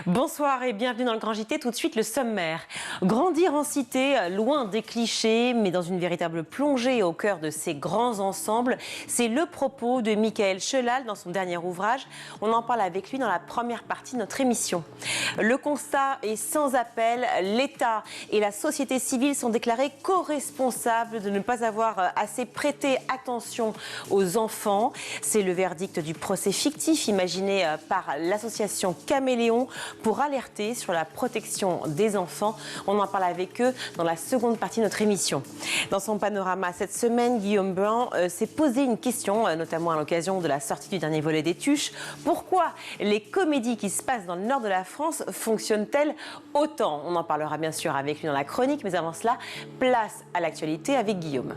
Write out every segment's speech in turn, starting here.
Bonsoir et bienvenue dans le Grand JT. Tout de suite, le sommaire. Grandir en cité, loin des clichés, mais dans une véritable plongée au cœur de ces grands ensembles. C'est le propos de Michael Chelal dans son dernier ouvrage. On en parle avec lui dans la première partie de notre émission. Le constat est sans appel. L'État et la société civile sont déclarés co-responsables de ne pas avoir assez prêté attention aux enfants. C'est le verdict du procès fictif imaginé par l'association Caméléon pour alerter sur la protection des enfants. On en parle avec eux dans la seconde partie de notre émission. Dans son panorama cette semaine, Guillaume Blanc s'est posé une question, notamment à l'occasion de la sortie du dernier volet des Tuches. Pourquoi les comédies qui se passent dans le nord de la France fonctionnent-elles autant? On en parlera bien sûr avec lui dans la chronique, mais avant cela, place à l'actualité avec Guillaume.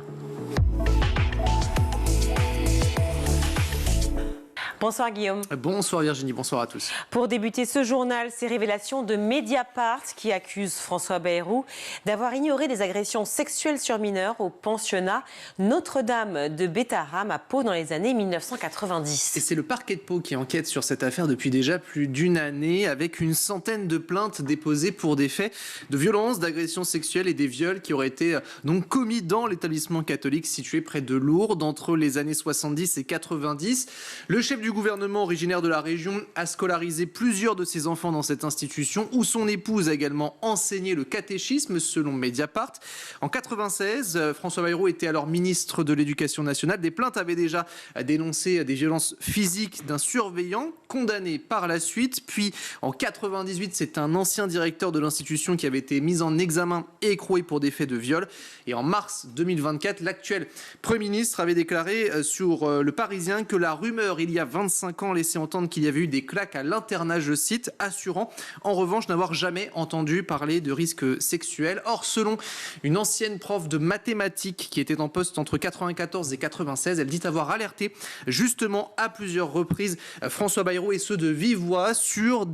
Bonsoir Guillaume. Bonsoir Virginie, bonsoir à tous. Pour débuter ce journal, ces révélations de Mediapart qui accuse François Bayrou d'avoir ignoré des agressions sexuelles sur mineurs au pensionnat Notre-Dame de Bétharram à Pau dans les années 1990. Et c'est le parquet de Pau qui enquête sur cette affaire depuis déjà plus d'une année avec une centaine de plaintes déposées pour des faits de violence, d'agressions sexuelles et des viols qui auraient été donc commis dans l'établissement catholique situé près de Lourdes entre les années 70 et 90. Le chef du gouvernement originaire de la région a scolarisé plusieurs de ses enfants dans cette institution où son épouse a également enseigné le catéchisme selon Mediapart. En 1996, François Bayrou était alors ministre de l'Éducation nationale. Des plaintes avaient déjà dénoncé des violences physiques d'un surveillant condamné par la suite. Puis en 1998, c'est un ancien directeur de l'institution qui avait été mis en examen et écroué pour des faits de viol. Et en mars 2024, l'actuel Premier ministre avait déclaré sur Le Parisien que la rumeur il y a 25 ans laissait entendre qu'il y avait eu des claques à l'internat, je cite, assurant en revanche n'avoir jamais entendu parler de risques sexuels. Or, selon une ancienne prof de mathématiques qui était en poste entre 1994 et 1996, elle dit avoir alerté justement à plusieurs reprises François Bayrou et ceux de vive voix sur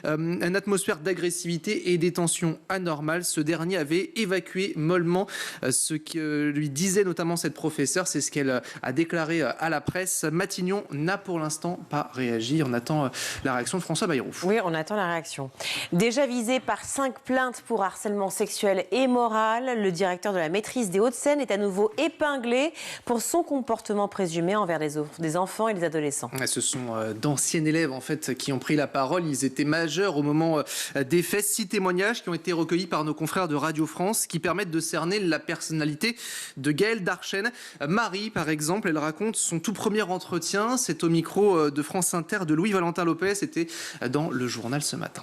une atmosphère d'agressivité et des tensions anormales. Ce dernier avait évacué mollement ce que lui disait notamment cette professeure. C'est ce qu'elle a déclaré à la presse. Matignon n'a pour l'instant pas réagi. On attend la réaction de François Bayrou. Oui, on attend la réaction. Déjà visé par 5 plaintes pour harcèlement sexuel et moral, le directeur de la maîtrise des Hauts-de-Seine est à nouveau épinglé pour son comportement présumé envers des enfants et des adolescents. Ce sont d'anciens élèves en fait qui ont pris la parole. Ils étaient majeurs au moment des faits. 6 témoignages qui ont été recueillis par nos confrères de Radio France qui permettent de cerner la personnalité de Gaëlle Darchen. Marie, par exemple, elle raconte son tout premier entretien. C'est au micro de France Inter de Louis-Valentin Lopez. C'était dans le journal ce matin.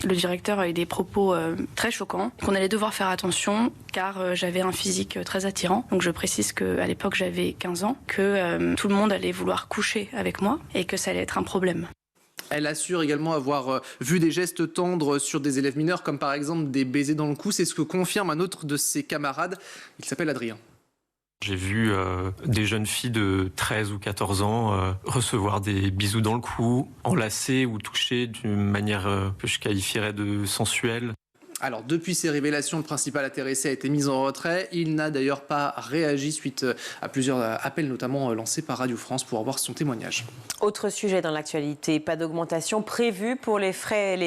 Le directeur a eu des propos très choquants, qu'on allait devoir faire attention car j'avais un physique très attirant. Donc je précise qu'à l'époque j'avais 15 ans, que tout le monde allait vouloir coucher avec moi et que ça allait être un problème. Elle assure également avoir vu des gestes tendres sur des élèves mineurs, comme par exemple des baisers dans le cou. C'est ce que confirme un autre de ses camarades. Il s'appelle Adrien. J'ai vu des jeunes filles de 13 ou 14 ans recevoir des bisous dans le cou, enlacés ou touchés d'une manière que je qualifierais de sensuelle. Alors, depuis ces révélations, le principal intéressé a été mis en retrait. Il n'a d'ailleurs pas réagi suite à plusieurs appels, notamment lancés par Radio France, pour avoir son témoignage. Autre sujet dans l'actualité, pas d'augmentation prévue pour les frais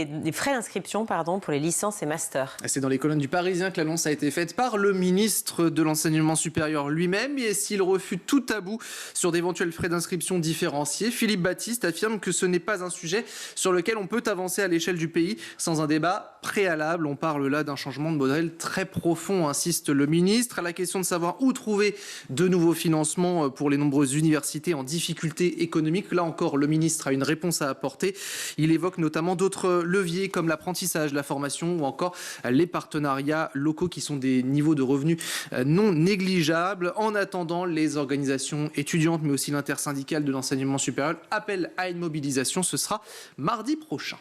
d'inscription pour les licences et masters. C'est dans les colonnes du Parisien que l'annonce a été faite par le ministre de l'Enseignement supérieur lui-même. Et s'il refute tout tabou sur d'éventuels frais d'inscription différenciés, Philippe Baptiste affirme que ce n'est pas un sujet sur lequel on peut avancer à l'échelle du pays sans un débat préalable. On parle là d'un changement de modèle très profond, insiste le ministre. À la question de savoir où trouver de nouveaux financements pour les nombreuses universités en difficulté économique, là encore, le ministre a une réponse à apporter. Il évoque notamment d'autres leviers comme l'apprentissage, la formation ou encore les partenariats locaux qui sont des niveaux de revenus non négligeables. En attendant, les organisations étudiantes mais aussi l'intersyndicale de l'enseignement supérieur appellent à une mobilisation. Ce sera mardi prochain.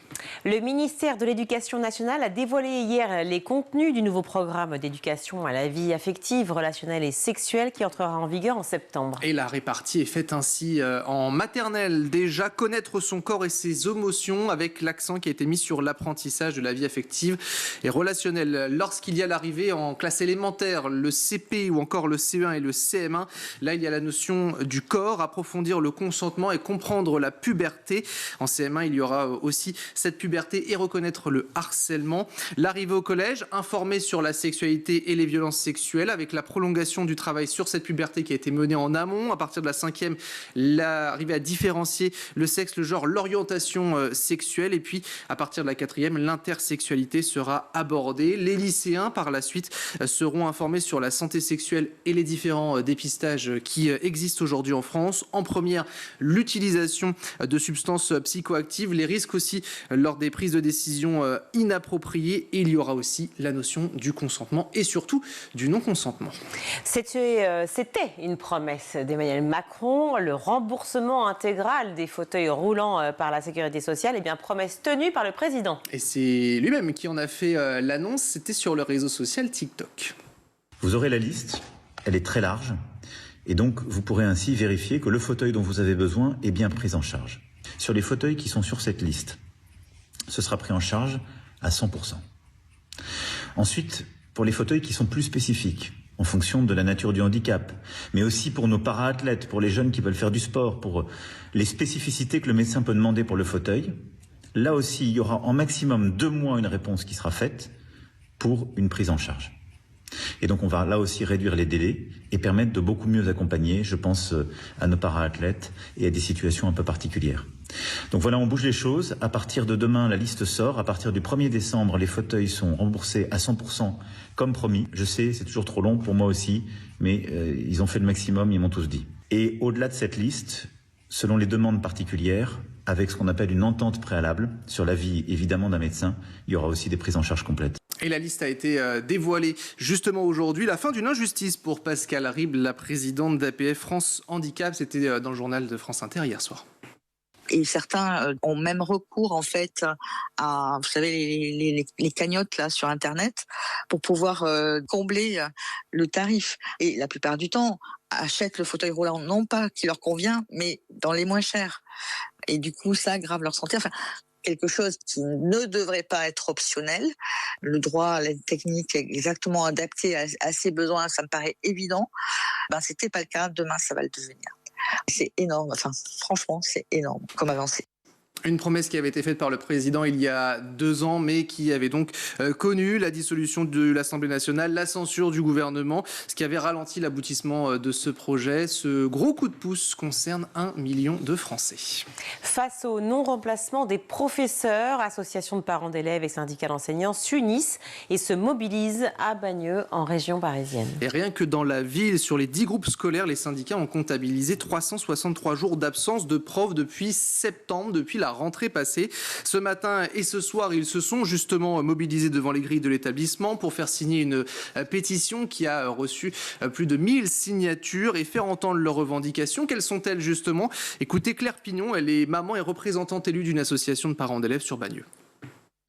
Le ministère de l'Éducation nationale a dévoilé hier les contenus du nouveau programme d'éducation à la vie affective, relationnelle et sexuelle qui entrera en vigueur en septembre. Et la répartie est faite ainsi en maternelle. Déjà, connaître son corps et ses émotions avec l'accent qui a été mis sur l'apprentissage de la vie affective et relationnelle. Lorsqu'il y a l'arrivée en classe élémentaire, le CP ou encore le CE1 et le CM1, là il y a la notion du corps, approfondir le consentement et comprendre la puberté. En CM1, il y aura aussi cette puberté et reconnaître le harcèlement. L'arrivée au collège, informer sur la sexualité et les violences sexuelles avec la prolongation du travail sur cette puberté qui a été menée en amont. À partir de la 5e, l'arrivée à différencier le sexe, le genre, l'orientation sexuelle. Et puis, à partir de la 4e, l'intersexualité sera abordée. Les lycéens, par la suite, seront informés sur la santé sexuelle et les différents dépistages qui existent aujourd'hui en France. En première, l'utilisation de substances psychoactives, les risques aussi lors des prises de décision inappropriées. Et il y aura aussi la notion du consentement et surtout du non-consentement. C'était une promesse d'Emmanuel Macron, le remboursement intégral des fauteuils roulants par la Sécurité sociale. Eh bien, promesse tenue par le président. Et c'est lui-même qui en a fait l'annonce, c'était sur le réseau social TikTok. Vous aurez la liste, elle est très large, et donc vous pourrez ainsi vérifier que le fauteuil dont vous avez besoin est bien pris en charge. Sur les fauteuils qui sont sur cette liste, ce sera pris en charge à 100%. Ensuite, pour les fauteuils qui sont plus spécifiques, en fonction de la nature du handicap, mais aussi pour nos para-athlètes, pour les jeunes qui veulent faire du sport, pour les spécificités que le médecin peut demander pour le fauteuil, là aussi, il y aura en maximum 2 mois une réponse qui sera faite pour une prise en charge. Et donc on va là aussi réduire les délais et permettre de beaucoup mieux accompagner, je pense, à nos para-athlètes et à des situations un peu particulières. Donc voilà, on bouge les choses. À partir de demain, la liste sort. À partir du 1er décembre, les fauteuils sont remboursés à 100% comme promis. Je sais, c'est toujours trop long pour moi aussi, mais ils ont fait le maximum, ils m'ont tous dit. Et au-delà de cette liste, selon les demandes particulières, avec ce qu'on appelle une entente préalable sur l'avis évidemment d'un médecin, il y aura aussi des prises en charge complètes. Et la liste a été dévoilée justement aujourd'hui. La fin d'une injustice pour Pascale Ribes, la présidente d'APF France Handicap. C'était dans le journal de France Inter hier soir. Et certains ont même recours en fait à, vous savez, les cagnottes là sur Internet pour pouvoir combler le tarif. Et la plupart du temps, achètent le fauteuil roulant non pas qui leur convient, mais dans les moins chers. Et du coup, ça aggrave leur santé. Enfin, quelque chose qui ne devrait pas être optionnel. Le droit à l'aide technique est exactement adapté à ses besoins, ça me paraît évident. C'était pas le cas, demain ça va le devenir. C'est énorme, enfin franchement c'est énorme comme avancée. Une promesse qui avait été faite par le président il y a 2 ans, mais qui avait donc connu la dissolution de l'Assemblée nationale, la censure du gouvernement, ce qui avait ralenti l'aboutissement de ce projet. Ce gros coup de pouce concerne 1 million de Français. Face au non-remplacement des professeurs, associations de parents d'élèves et syndicats d'enseignants s'unissent et se mobilisent à Bagneux, en région parisienne. Et rien que dans la ville, sur les 10 groupes scolaires, les syndicats ont comptabilisé 363 jours d'absence de profs depuis septembre, depuis la rentrée passée. Ce matin et ce soir, ils se sont justement mobilisés devant les grilles de l'établissement pour faire signer une pétition qui a reçu plus de 1000 signatures et faire entendre leurs revendications. Quelles sont-elles justement? Écoutez Claire Pignon, elle est maman et représentante élue d'une association de parents d'élèves sur Bagneux.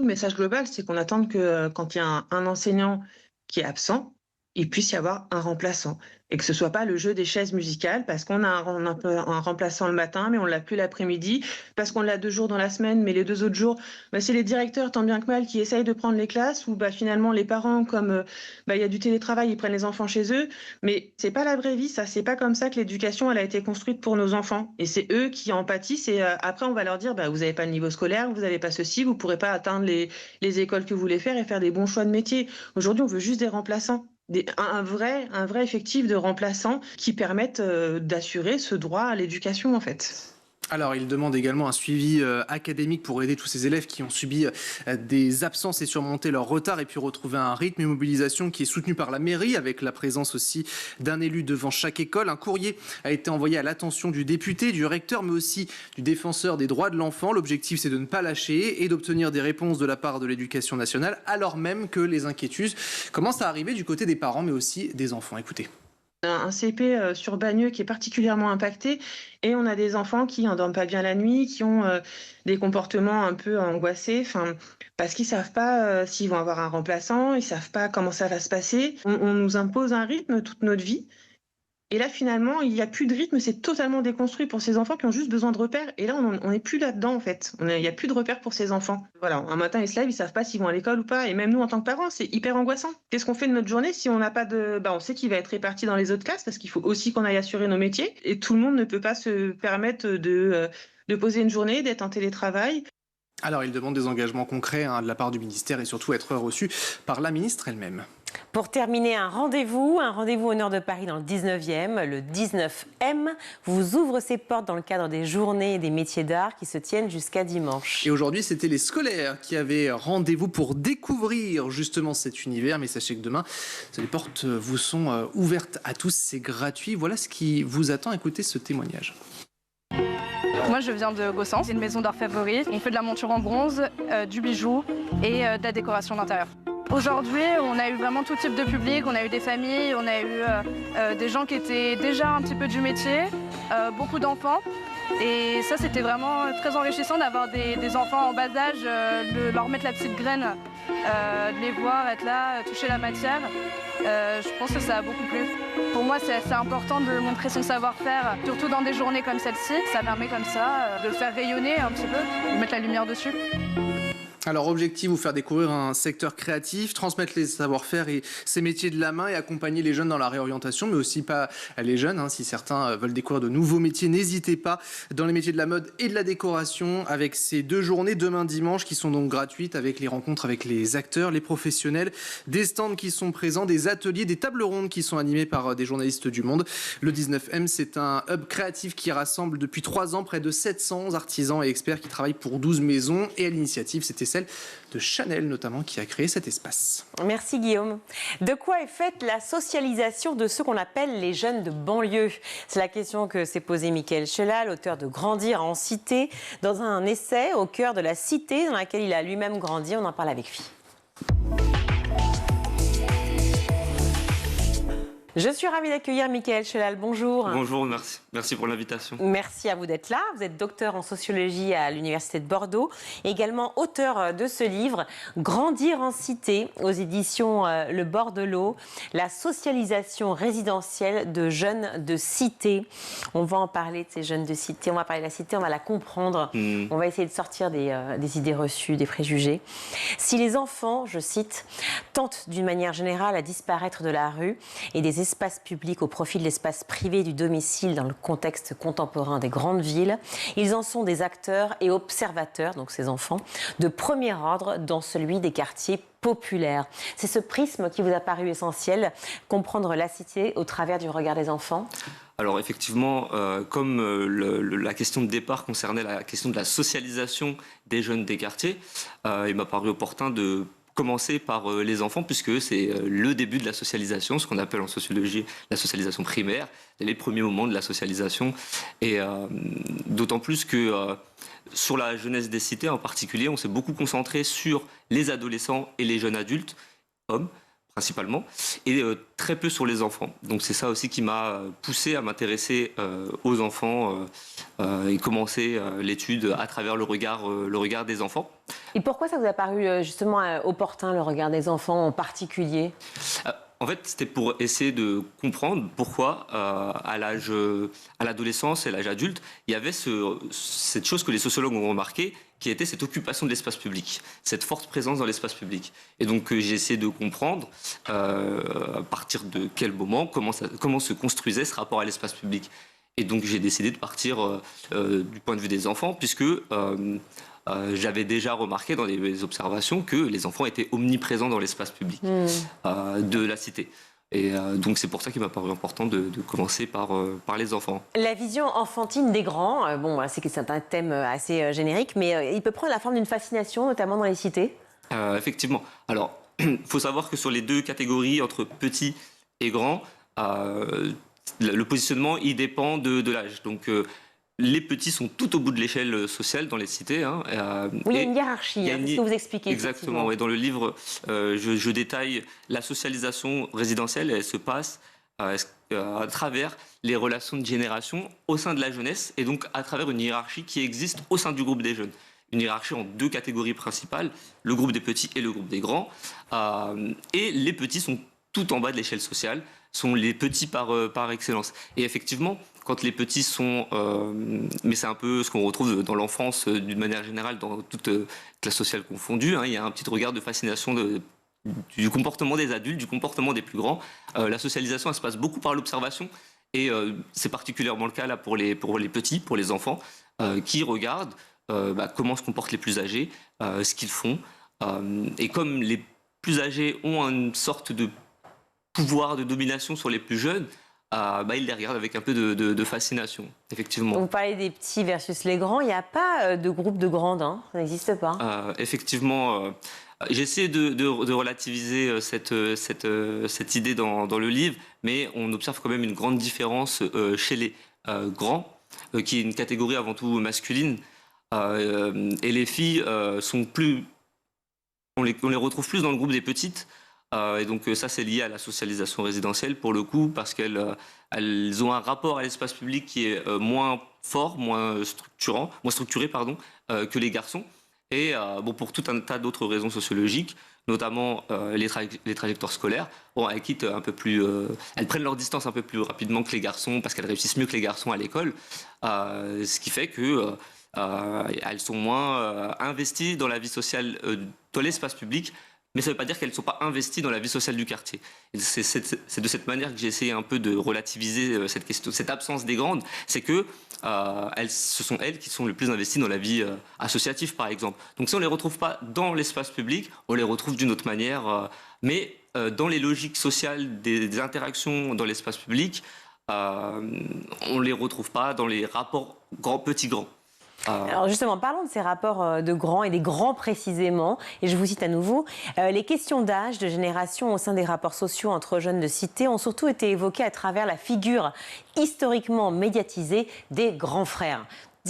Le message global, c'est qu'on attend que quand il y a un enseignant qui est absent, il puisse y avoir un remplaçant. Et que ce ne soit pas le jeu des chaises musicales, parce qu'on a un remplaçant le matin, mais on ne l'a plus l'après-midi, parce qu'on l'a 2 jours dans la semaine, mais les 2 autres jours, c'est les directeurs, tant bien que mal, qui essayent de prendre les classes, ou finalement les parents, comme il y a du télétravail, ils prennent les enfants chez eux. Mais ce n'est pas la vraie vie, ça. C'est pas comme ça que l'éducation elle a été construite pour nos enfants. Et c'est eux qui en pâtissent. Et après, on va leur dire, vous n'avez pas le niveau scolaire, vous n'avez pas ceci, vous ne pourrez pas atteindre les écoles que vous voulez faire et faire des bons choix de métier. Aujourd'hui, on veut juste des remplaçants. Un vrai effectif de remplaçants qui permettent d'assurer ce droit à l'éducation en fait. Alors, il demande également un suivi académique pour aider tous ces élèves qui ont subi des absences et surmonter leur retard et puis retrouver un rythme et mobilisation qui est soutenu par la mairie avec la présence aussi d'un élu devant chaque école. Un courrier a été envoyé à l'attention du député, du recteur, mais aussi du défenseur des droits de l'enfant. L'objectif, c'est de ne pas lâcher et d'obtenir des réponses de la part de l'Éducation nationale, alors même que les inquiétudes commencent à arriver du côté des parents, mais aussi des enfants. Écoutez. Un CP sur Bagneux qui est particulièrement impacté et on a des enfants qui n'endorment pas bien la nuit, qui ont des comportements un peu angoissés, parce qu'ils savent pas s'ils vont avoir un remplaçant, ils savent pas comment ça va se passer. On nous impose un rythme toute notre vie. Et là, finalement, il n'y a plus de rythme, c'est totalement déconstruit pour ces enfants qui ont juste besoin de repères. Et là, on n'est plus là-dedans, en fait. Il n'y a plus de repères pour ces enfants. Voilà, un matin, ils se lèvent, ils ne savent pas s'ils vont à l'école ou pas. Et même nous, en tant que parents, c'est hyper angoissant. Qu'est-ce qu'on fait de notre journée si on n'a pas de... on sait qu'il va être réparti dans les autres classes parce qu'il faut aussi qu'on aille assurer nos métiers. Et tout le monde ne peut pas se permettre de poser une journée, d'être en télétravail. Alors, il demande des engagements concrets de la part du ministère et surtout être reçu par la ministre elle-même. Pour terminer, un rendez-vous au nord de Paris dans le 19e, le 19M, vous ouvre ses portes dans le cadre des journées des métiers d'art qui se tiennent jusqu'à dimanche. Et aujourd'hui, c'était les scolaires qui avaient rendez-vous pour découvrir justement cet univers. Mais sachez que demain, les portes vous sont ouvertes à tous, c'est gratuit. Voilà ce qui vous attend. Écoutez ce témoignage. Moi je viens de Gossens, c'est une maison d'art favorite. On fait de la monture en bronze, du bijou et de la décoration d'intérieur. Aujourd'hui, on a eu vraiment tout type de public, on a eu des familles, on a eu des gens qui étaient déjà un petit peu du métier, beaucoup d'enfants. Et ça, c'était vraiment très enrichissant d'avoir des enfants en bas âge, de leur mettre la petite graine, de les voir être là, toucher la matière. Je pense que ça a beaucoup plu. Pour moi, c'est assez important de montrer son savoir-faire, surtout dans des journées comme celle-ci. Ça permet comme ça de le faire rayonner un petit peu, de mettre la lumière dessus. Alors, objectif, vous faire découvrir un secteur créatif, transmettre les savoir-faire et ces métiers de la main et accompagner les jeunes dans la réorientation, mais aussi pas les jeunes. Si certains veulent découvrir de nouveaux métiers, n'hésitez pas dans les métiers de la mode et de la décoration avec ces 2 journées, demain dimanche, qui sont donc gratuites avec les rencontres avec les acteurs, les professionnels, des stands qui sont présents, des ateliers, des tables rondes qui sont animées par des journalistes du Monde. Le 19M, c'est un hub créatif qui rassemble depuis 3 ans près de 700 artisans et experts qui travaillent pour 12 maisons et à l'initiative, c'était celle de Chanel notamment qui a créé cet espace. Merci Guillaume. De quoi est faite la socialisation de ceux qu'on appelle les jeunes de banlieue? C'est la question que s'est posée Mickaël Chelal, auteur de Grandir en cité, dans un essai au cœur de la cité dans laquelle il a lui-même grandi. On en parle avec Phi. Je suis ravie d'accueillir Mickaël Chelal. Bonjour. Bonjour, merci pour l'invitation. Merci à vous d'être là. Vous êtes docteur en sociologie à l'Université de Bordeaux, également auteur de ce livre « Grandir en cité » aux éditions Le Bord de l'eau, la socialisation résidentielle de jeunes de cité. On va en parler de ces jeunes de cité, on va parler de la cité, on va la comprendre. On va essayer de sortir des idées reçues, des préjugés. Si les enfants, je cite, tentent d'une manière générale à disparaître de la rue et des espaces publics au profit de l'espace privé du domicile dans le contexte contemporain des grandes villes, ils en sont des acteurs et observateurs, donc ces enfants, de premier ordre dans celui des quartiers populaires. C'est ce prisme qui vous a paru essentiel, comprendre la cité au travers du regard des enfants? Alors effectivement, comme la question de départ concernait la question de la socialisation des jeunes des quartiers, il m'a paru opportun de commencer par les enfants, puisque c'est le début de la socialisation, ce qu'on appelle en sociologie la socialisation primaire, les premiers moments de la socialisation. Et d'autant plus que sur la jeunesse des cités en particulier, on s'est beaucoup concentré sur les adolescents et les jeunes adultes, hommes principalement, et très peu sur les enfants. Donc c'est ça aussi qui m'a poussé à m'intéresser aux enfants et commencer l'étude à travers le regard des enfants. Et pourquoi ça vous a paru justement opportun, le regard des enfants en particulier? En fait, c'était pour essayer de comprendre pourquoi, à l'adolescence et à l'âge adulte, il y avait cette chose que les sociologues ont remarqué, qui était cette occupation de l'espace public, cette forte présence dans l'espace public. Et donc, j'ai essayé de comprendre à partir de quel moment, comment se construisait ce rapport à l'espace public. Et donc, j'ai décidé de partir du point de vue des enfants, puisque j'avais déjà remarqué dans les observations que les enfants étaient omniprésents dans l'espace public de la cité. Et donc c'est pour ça qu'il m'a paru important de commencer par les enfants. La vision enfantine des grands, c'est un thème assez générique, mais il peut prendre la forme d'une fascination, notamment dans les cités. Effectivement. Alors, il faut savoir que sur les 2 catégories, entre petits et grands, le positionnement, il dépend de l'âge. Donc, les petits sont tout au bout de l'échelle sociale dans les cités. Oui, il y a une hiérarchie, c'est ce que vous expliquez. Exactement, et dans le livre, je détaille la socialisation résidentielle, elle se passe à travers les relations de génération au sein de la jeunesse et donc à travers une hiérarchie qui existe au sein du groupe des jeunes. Une hiérarchie en 2 catégories principales, le groupe des petits et le groupe des grands. Et les petits sont tout en bas de l'échelle sociale, sont les petits par excellence. Et effectivement, quand les petits sont... mais c'est un peu ce qu'on retrouve dans l'enfance d'une manière générale, dans toute classe sociale confondue, hein, il y a un petit regard de fascination du comportement des adultes, du comportement des plus grands. La socialisation, elle se passe beaucoup par l'observation. Et c'est particulièrement le cas là pour les petits, pour les enfants, qui regardent comment se comportent les plus âgés, ce qu'ils font. Et comme les plus âgés ont une sorte de pouvoir de domination sur les plus jeunes, ils les regardent avec un peu de fascination, effectivement. Vous parlez des petits versus les grands, il n'y a pas de groupe de grandes, hein, ça n'existe pas. Effectivement, j'essaie de relativiser cette idée dans le livre, mais on observe quand même une grande différence chez les grands, qui est une catégorie avant tout masculine. Et les filles sont plus... On les retrouve plus dans le groupe des petites. Et donc ça, c'est lié à la socialisation résidentielle, pour le coup, parce qu'elles ont un rapport à l'espace public qui est moins fort, moins structuré que les garçons. Et pour tout un tas d'autres raisons sociologiques, notamment les trajectoires scolaires, elles quittent un peu plus... elles prennent leur distance un peu plus rapidement que les garçons, parce qu'elles réussissent mieux que les garçons à l'école. Ce qui fait que... elles sont moins investies dans la vie sociale, dans l'espace public, mais ça ne veut pas dire qu'elles ne sont pas investies dans la vie sociale du quartier. C'est de cette manière que j'ai essayé un peu de relativiser cette absence des grandes. C'est que ce sont elles qui sont les plus investies dans la vie associative, par exemple. Donc si on ne les retrouve pas dans l'espace public, on les retrouve d'une autre manière. Mais dans les logiques sociales des interactions dans l'espace public, on ne les retrouve pas dans les rapports grand-petit-grand. Alors justement, parlons de ces rapports de grands et des grands précisément. Et je vous cite à nouveau. Les questions d'âge, de génération au sein des rapports sociaux entre jeunes de cité ont surtout été évoquées à travers la figure historiquement médiatisée des grands frères.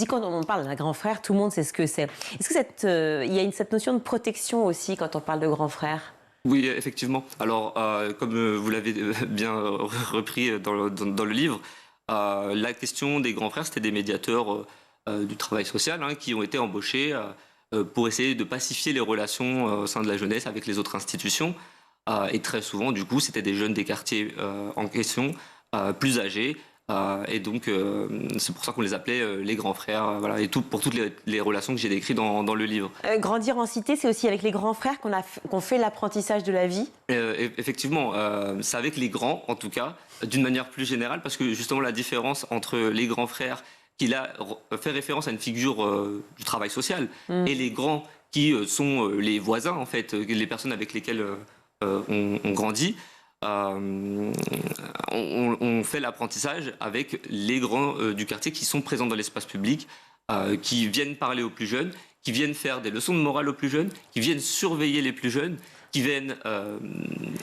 Quand on parle d'un grand frère, tout le monde sait ce que c'est. Est-ce que il y a cette notion de protection aussi quand on parle de grand frère ? Oui, effectivement. Alors, comme vous l'avez bien repris dans le livre, la question des grands frères, c'était des médiateurs du travail social qui ont été embauchés pour essayer de pacifier les relations au sein de la jeunesse avec les autres institutions. Et très souvent, du coup, c'était des jeunes des quartiers en question, plus âgés. Et donc, c'est pour ça qu'on les appelait les grands frères. Voilà, et pour toutes les relations que j'ai décrites dans le livre. Grandir en cité, c'est aussi avec les grands frères qu'on fait l'apprentissage de la vie ? Effectivement, c'est avec les grands, en tout cas, d'une manière plus générale, parce que justement, la différence entre les grands frères qui là fait référence à une figure du travail social, et les grands qui sont les voisins, en fait, les personnes avec lesquelles on grandit. On fait l'apprentissage avec les grands du quartier qui sont présents dans l'espace public, qui viennent parler aux plus jeunes, qui viennent faire des leçons de morale aux plus jeunes, qui viennent surveiller les plus jeunes, qui viennent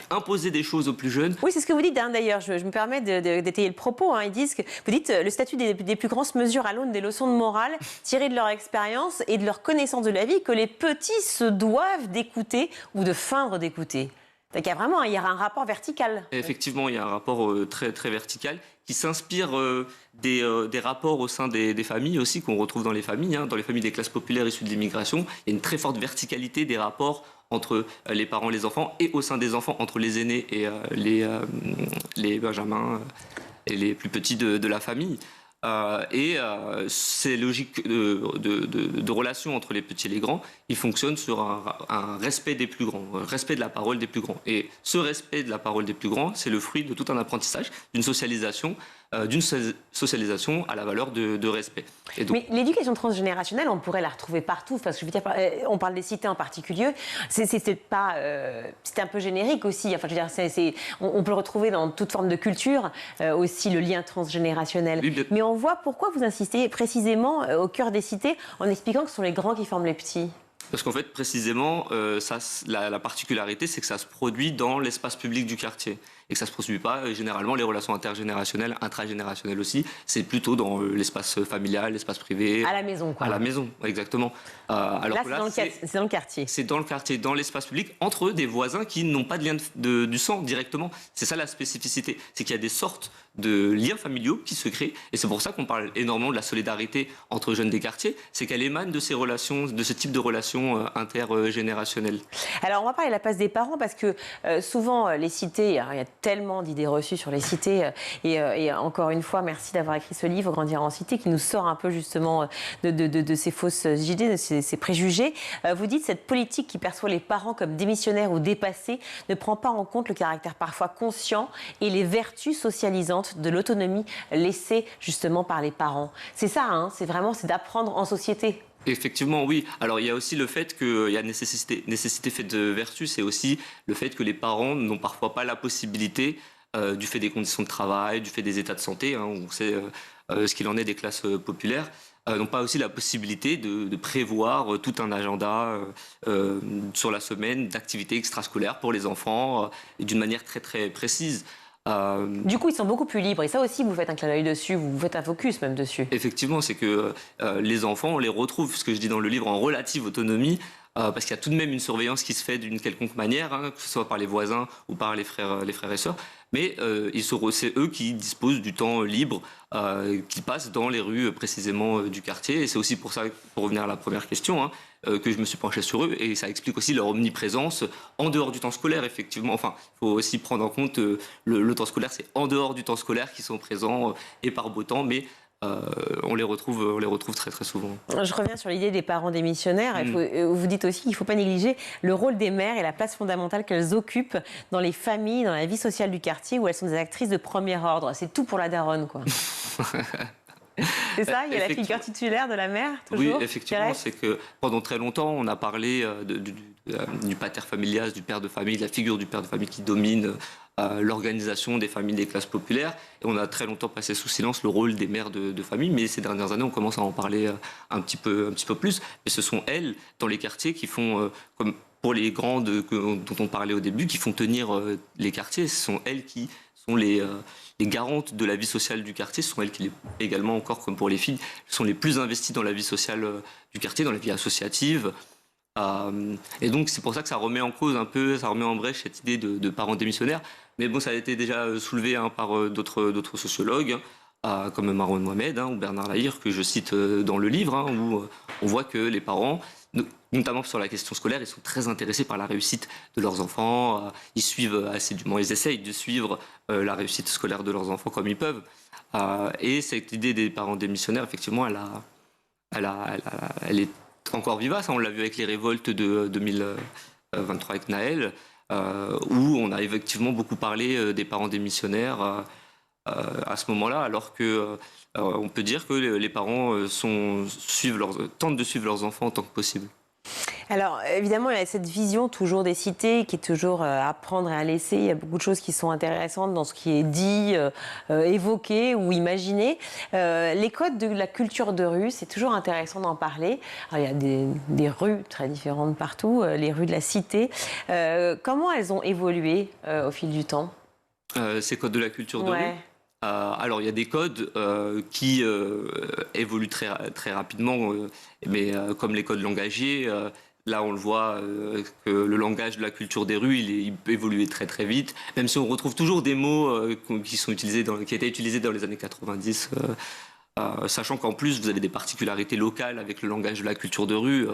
imposer des choses aux plus jeunes. Oui, c'est ce que vous dites d'ailleurs. Je me permets d'étayer le propos. Ils disent que vous dites le statut des plus grands se mesure à l'aune des leçons de morale tirées de leur expérience et de leur connaissance de la vie que les petits se doivent d'écouter ou de feindre d'écouter. Donc il y a un rapport vertical. Effectivement, il y a un rapport très, très vertical qui s'inspire des rapports au sein des familles aussi, qu'on retrouve dans les familles. Dans les familles des classes populaires issues de l'immigration, il y a une très forte verticalité des rapports entre les parents et les enfants, et au sein des enfants, entre les aînés et les benjamins et les plus petits de la famille. Ces logiques de relation entre les petits et les grands, ils fonctionnent sur un respect des plus grands, un respect de la parole des plus grands. Et ce respect de la parole des plus grands, c'est le fruit de tout un apprentissage, d'une socialisation à la valeur de respect. Et donc, mais l'éducation transgénérationnelle, on pourrait la retrouver partout. Parce que je veux dire, on parle des cités en particulier. C'est un peu générique aussi. Enfin, je veux dire, on peut le retrouver dans toute forme de culture, aussi le lien transgénérationnel. Oui, mais on voit pourquoi vous insistez précisément au cœur des cités en expliquant que ce sont les grands qui forment les petits. Parce qu'en fait, précisément, la particularité, c'est que ça se produit dans l'espace public du quartier. et que ça se poursuit pas. Et généralement, les relations intergénérationnelles, intragénérationnelles aussi, c'est plutôt dans l'espace familial, l'espace privé. À la maison, quoi. À la maison, exactement. Alors là, c'est dans le quartier. C'est dans le quartier, dans l'espace public, entre des voisins qui n'ont pas de lien du sang directement. C'est ça la spécificité, c'est qu'il y a des sortes de liens familiaux qui se créent, et c'est pour ça qu'on parle énormément de la solidarité entre jeunes des quartiers, c'est qu'elle émane de ces relations, de ce type de relations intergénérationnelles. Alors on va parler de la place des parents, parce que souvent les cités, il y a tellement d'idées reçues sur les cités, et encore une fois, merci d'avoir écrit ce livre, Grandir en cité, qui nous sort un peu justement de ces fausses idées, de ces préjugés. Vous dites, cette politique qui perçoit les parents comme démissionnaires ou dépassés ne prend pas en compte le caractère parfois conscient et les vertus socialisantes de l'autonomie laissée justement par les parents. C'est ça, hein, c'est d'apprendre en société. Effectivement, oui. Alors, il y a aussi le fait qu'il y a nécessité faite de vertu, c'est aussi le fait que les parents n'ont parfois pas la possibilité, du fait des conditions de travail, du fait des états de santé, hein, on sait ce qu'il en est des classes populaires, n'ont pas aussi la possibilité de prévoir tout un agenda sur la semaine d'activités extrascolaires pour les enfants, d'une manière très très précise. Du coup, ils sont beaucoup plus libres. Et ça aussi, vous faites un clin d'œil dessus, vous faites un focus même dessus. Effectivement, c'est que les enfants, on les retrouve, ce que je dis dans le livre, en relative autonomie, parce qu'il y a tout de même une surveillance qui se fait d'une quelconque manière, hein, que ce soit par les voisins ou par les frères et sœurs. Mais c'est eux qui disposent du temps libre, qui passent dans les rues précisément du quartier. Et c'est aussi pour ça, pour revenir à la première question, hein, que je me suis penché sur eux. Et ça explique aussi leur omniprésence en dehors du temps scolaire, effectivement. Enfin, il faut aussi prendre en compte le temps scolaire, c'est en dehors du temps scolaire qu'ils sont présents et par beau temps, mais on les retrouve très très souvent. Je reviens sur l'idée des parents démissionnaires. Vous dites aussi qu'il ne faut pas négliger le rôle des mères et la place fondamentale qu'elles occupent dans les familles, dans la vie sociale du quartier, où elles sont des actrices de premier ordre. C'est tout pour la daronne, quoi. C'est ça, il y a la figure titulaire de la mère, toujours. Oui, effectivement, c'est que pendant très longtemps, on a parlé du pater familias, du père de famille, de la figure du père de famille qui domine l'organisation des familles des classes populaires. Et on a très longtemps passé sous silence le rôle des mères de famille, mais ces dernières années, on commence à en parler un petit peu plus. Et ce sont elles, dans les quartiers, qui font, comme pour les grandes dont on parlait au début, qui font tenir les quartiers. Ce sont elles qui sont les garantes de la vie sociale du quartier. Ce sont elles qui, également, encore comme pour les filles, sont les plus investies dans la vie sociale du quartier, dans la vie associative. Et donc c'est pour ça que ça remet en cause un peu, ça remet en brèche cette idée de parents démissionnaires. Mais bon, ça a été déjà soulevé par d'autres sociologues, comme Marwan Mohamed ou Bernard Lahire, que je cite dans le livre, où on voit que les parents, notamment sur la question scolaire, ils sont très intéressés par la réussite de leurs enfants. Ils suivent assidûment, ils essayent de suivre la réussite scolaire de leurs enfants comme ils peuvent. Et cette idée des parents démissionnaires, effectivement, elle est encore vivace. On l'a vu avec les révoltes de 2023 avec Naël, où on a effectivement beaucoup parlé des parents démissionnaires à ce moment-là, alors que on peut dire que les parents tentent de suivre leurs enfants autant que possible. Alors, évidemment, il y a cette vision toujours des cités qui est toujours à prendre et à laisser. Il y a beaucoup de choses qui sont intéressantes dans ce qui est dit, évoqué ou imaginé. Les codes de la culture de rue, c'est toujours intéressant d'en parler. Alors, il y a des rues très différentes partout, les rues de la cité. Comment elles ont évolué au fil du temps ? Ces codes de la culture de rue ? Alors, il y a des codes qui évoluent très rapidement, mais comme les codes langagiers, là, on le voit que le langage de la culture des rues, il peut évoluer très très vite, même si on retrouve toujours des mots qui étaient utilisés dans les années 90, sachant qu'en plus, vous avez des particularités locales avec le langage de la culture de rue.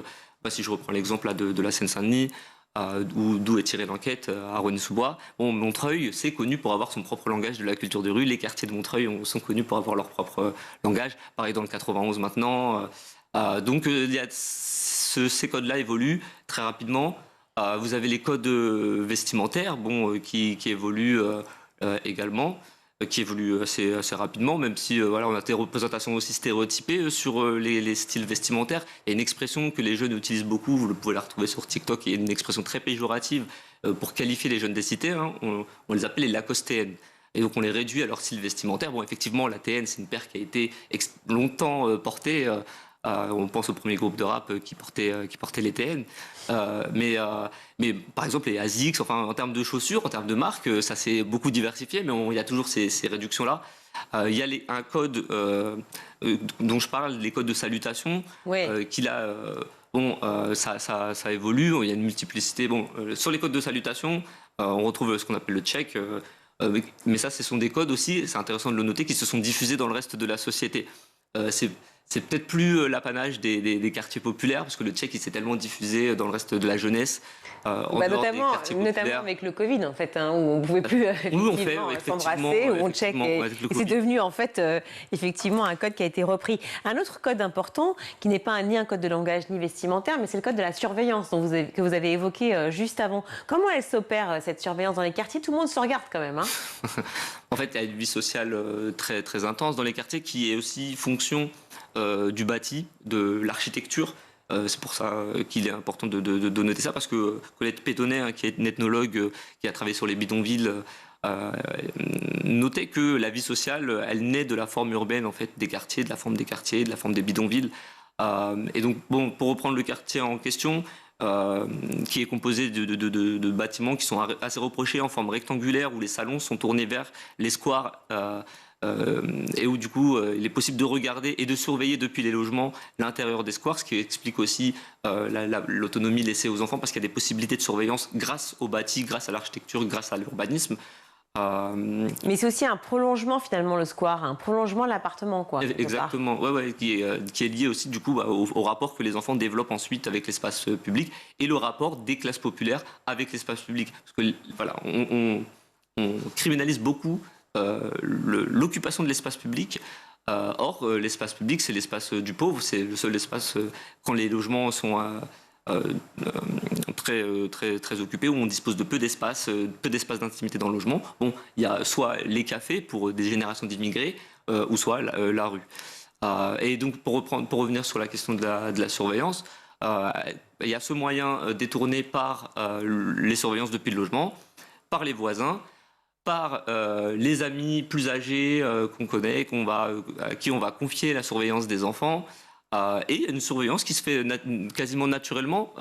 Si je reprends l'exemple de la Seine-Saint-Denis, d'où est tirée l'enquête à Rosny-sous-Bois. Bon, Montreuil, c'est connu pour avoir son propre langage de la culture de rue. Les quartiers de Montreuil sont connus pour avoir leur propre langage. Pareil dans le 91 maintenant. Donc ces codes-là évoluent très rapidement. Vous avez les codes vestimentaires qui évoluent également, qui évoluent assez rapidement, même si on a des représentations aussi stéréotypées sur les styles vestimentaires. Il y a une expression que les jeunes utilisent beaucoup, vous pouvez la retrouver sur TikTok, il y a une expression très péjorative pour qualifier les jeunes des cités, on les appelle les lacostéennes. Et donc on les réduit à leur style vestimentaire. Bon, effectivement, la TN, c'est une paire qui a été longtemps portée On pense au premier groupe de rap qui portait les TN. Mais par exemple, les ASICS, enfin, en termes de chaussures, en termes de marques, ça s'est beaucoup diversifié, mais il y a toujours ces réductions-là. Il y a un code dont je parle, les codes de salutation, qui là, ça évolue, il y a une multiplicité. Sur les codes de salutation, on retrouve ce qu'on appelle le check, mais ça, ce sont des codes aussi, c'est intéressant de le noter, qui se sont diffusés dans le reste de la société. C'est peut-être plus l'apanage des quartiers populaires, parce que le tchèque, il s'est tellement diffusé dans le reste de la jeunesse. Notamment avec le Covid, en fait, où on ne pouvait plus s'embrasser, où on check. Et c'est devenu, en fait, effectivement, un code qui a été repris. Un autre code important, qui n'est pas ni un code de langage ni vestimentaire, mais c'est le code de la surveillance que vous avez évoqué juste avant. Comment elle s'opère, cette surveillance dans les quartiers? Tout le monde se regarde quand même. En fait, il y a une vie sociale très, très intense dans les quartiers, qui est aussi fonction du bâti, de l'architecture. C'est pour ça qu'il est important de noter ça, parce que Colette Pétonnet, qui est une ethnologue qui a travaillé sur les bidonvilles, notait que la vie sociale, elle naît de la forme urbaine en fait, des quartiers, de la forme des quartiers, de la forme des bidonvilles. Et donc, pour reprendre le quartier en question, qui est composé de bâtiments qui sont assez reprochés en forme rectangulaire, où les salons sont tournés vers les squares, et où du coup il est possible de regarder et de surveiller depuis les logements l'intérieur des squares, ce qui explique aussi l'autonomie laissée aux enfants, parce qu'il y a des possibilités de surveillance grâce au bâti, grâce à l'architecture, grâce à l'urbanisme. Mais c'est aussi un prolongement finalement, le square, un prolongement de l'appartement, quoi. Exactement, qui est lié aussi du coup au rapport que les enfants développent ensuite avec l'espace public, et le rapport des classes populaires avec l'espace public. Parce que voilà, on criminalise beaucoup l'occupation de l'espace public. Or, l'espace public, c'est l'espace du pauvre, c'est le seul espace quand les logements sont très occupés, où on dispose de peu d'espace d'intimité dans le logement. Il y a soit les cafés pour des générations d'immigrés, ou soit la rue. Et donc, pour revenir sur la question de la surveillance, il y a ce moyen détourné par les surveillances depuis le logement, par les voisins, par les amis plus âgés qu'on connaît, à qui on va confier la surveillance des enfants, et une surveillance qui se fait quasiment naturellement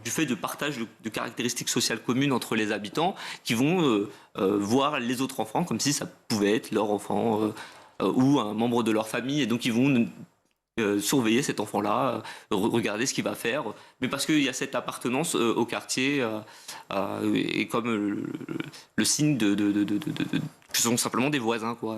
du fait de partage de caractéristiques sociales communes entre les habitants, qui vont voir les autres enfants comme si ça pouvait être leur enfant ou un membre de leur famille, et donc ils vont surveiller cet enfant-là, regarder ce qu'il va faire, mais parce qu'il y a cette appartenance au quartier, et comme le signe ce sont simplement des voisins, quoi.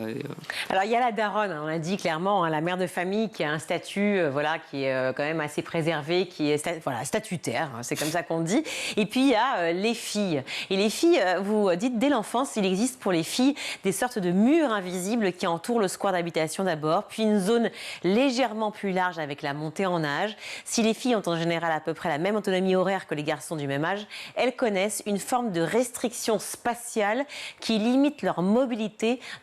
Alors il y a la daronne, on l'a dit clairement, la mère de famille qui a un statut, qui est quand même assez préservé, qui est statutaire, c'est comme ça qu'on dit. Et puis il y a les filles. Et les filles, vous dites dès l'enfance, il existe pour les filles des sortes de murs invisibles qui entourent le square d'habitation d'abord, puis une zone légèrement plus large avec la montée en âge. Si les filles ont en général à peu près la même autonomie horaire que les garçons du même âge, elles connaissent une forme de restriction spatiale qui limite leur mobilité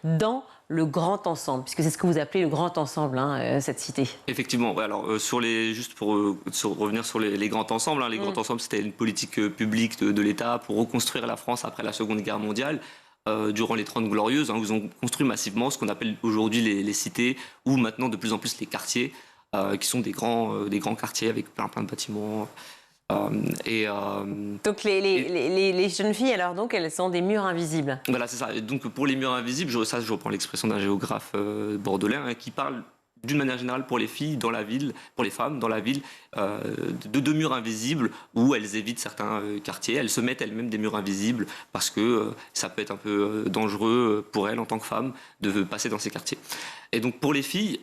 dans le grand ensemble, puisque c'est ce que vous appelez le grand ensemble, cette cité. Effectivement. Alors, juste pour revenir sur les grands ensembles, les grands ensembles, c'était une politique publique de l'État pour reconstruire la France après la Seconde Guerre mondiale. Durant les 30 Glorieuses, ils ont construit massivement ce qu'on appelle aujourd'hui les cités, ou maintenant de plus en plus les quartiers, qui sont des grands quartiers avec plein de bâtiments. Donc les jeunes filles, alors donc, elles sont des murs invisibles. Voilà, c'est ça. Et donc pour les murs invisibles, je reprends l'expression d'un géographe bordelais, qui parle d'une manière générale pour les filles dans la ville, pour les femmes dans la ville, de deux murs invisibles où elles évitent certains quartiers. Elles se mettent elles-mêmes des murs invisibles parce que ça peut être un peu dangereux pour elles en tant que femmes de passer dans ces quartiers. Et donc pour les filles,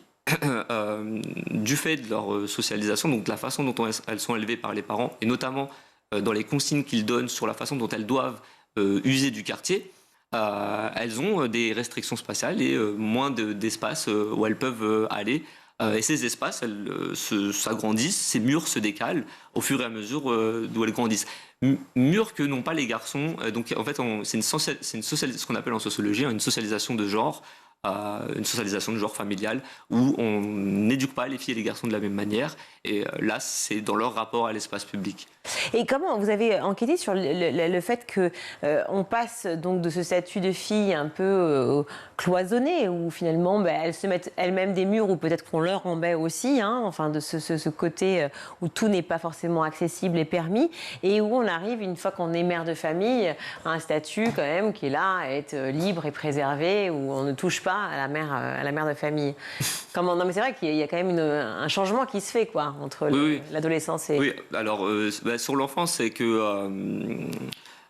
du fait de leur socialisation, donc de la façon dont elles sont élevées par les parents, et notamment dans les consignes qu'ils donnent sur la façon dont elles doivent user du quartier, elles ont des restrictions spatiales et moins d'espace où elles peuvent aller. Et ces espaces, elles s'agrandissent, ces murs se décalent au fur et à mesure d'où elles grandissent. Murs que n'ont pas les garçons. Donc en fait, c'est ce qu'on appelle en sociologie une socialisation de genre. une socialisation de genre familial où on n'éduque pas les filles et les garçons de la même manière. Et là, c'est dans leur rapport à l'espace public. Et comment vous avez enquêté sur le fait que on passe donc de ce statut de fille un peu cloisonné, où finalement elles se mettent elles-mêmes des murs, ou peut-être qu'on leur en met aussi, enfin de ce côté où tout n'est pas forcément accessible et permis, et où on arrive, une fois qu'on est mère de famille, à un statut quand même qui est là, à être libre et préservé, où on ne touche pas à la mère de famille. Comment, non mais c'est vrai qu'il y a quand même un changement qui se fait quoi, entre l'adolescence et... Oui, alors sur l'enfance, c'est que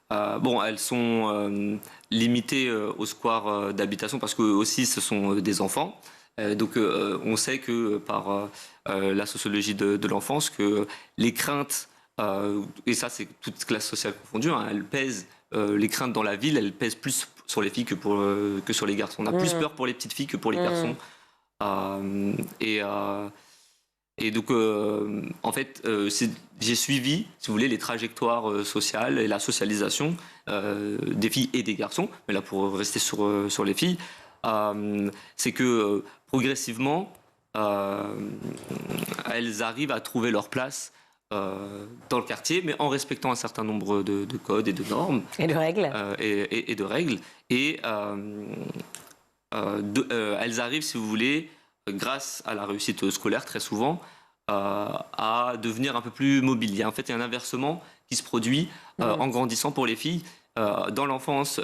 elles sont limitées au square d'habitation parce que aussi ce sont des enfants. Donc on sait que par la sociologie de l'enfance que les craintes, et ça c'est toute classe sociale confondue, elles pèsent, les craintes dans la ville, elles pèsent plus sur les filles que sur les garçons. On a plus peur pour les petites filles que pour les garçons. Et donc, en fait, j'ai suivi, si vous voulez, les trajectoires sociales et la socialisation des filles et des garçons. Mais là, pour rester sur les filles, c'est que progressivement, elles arrivent à trouver leur place dans le quartier, mais en respectant un certain nombre de codes et de normes. Et de règles. Et de règles. Et elles arrivent, si vous voulez, grâce à la réussite scolaire, très souvent, à devenir un peu plus mobiles. Il y a un inversement qui se produit en grandissant pour les filles. Dans l'enfance,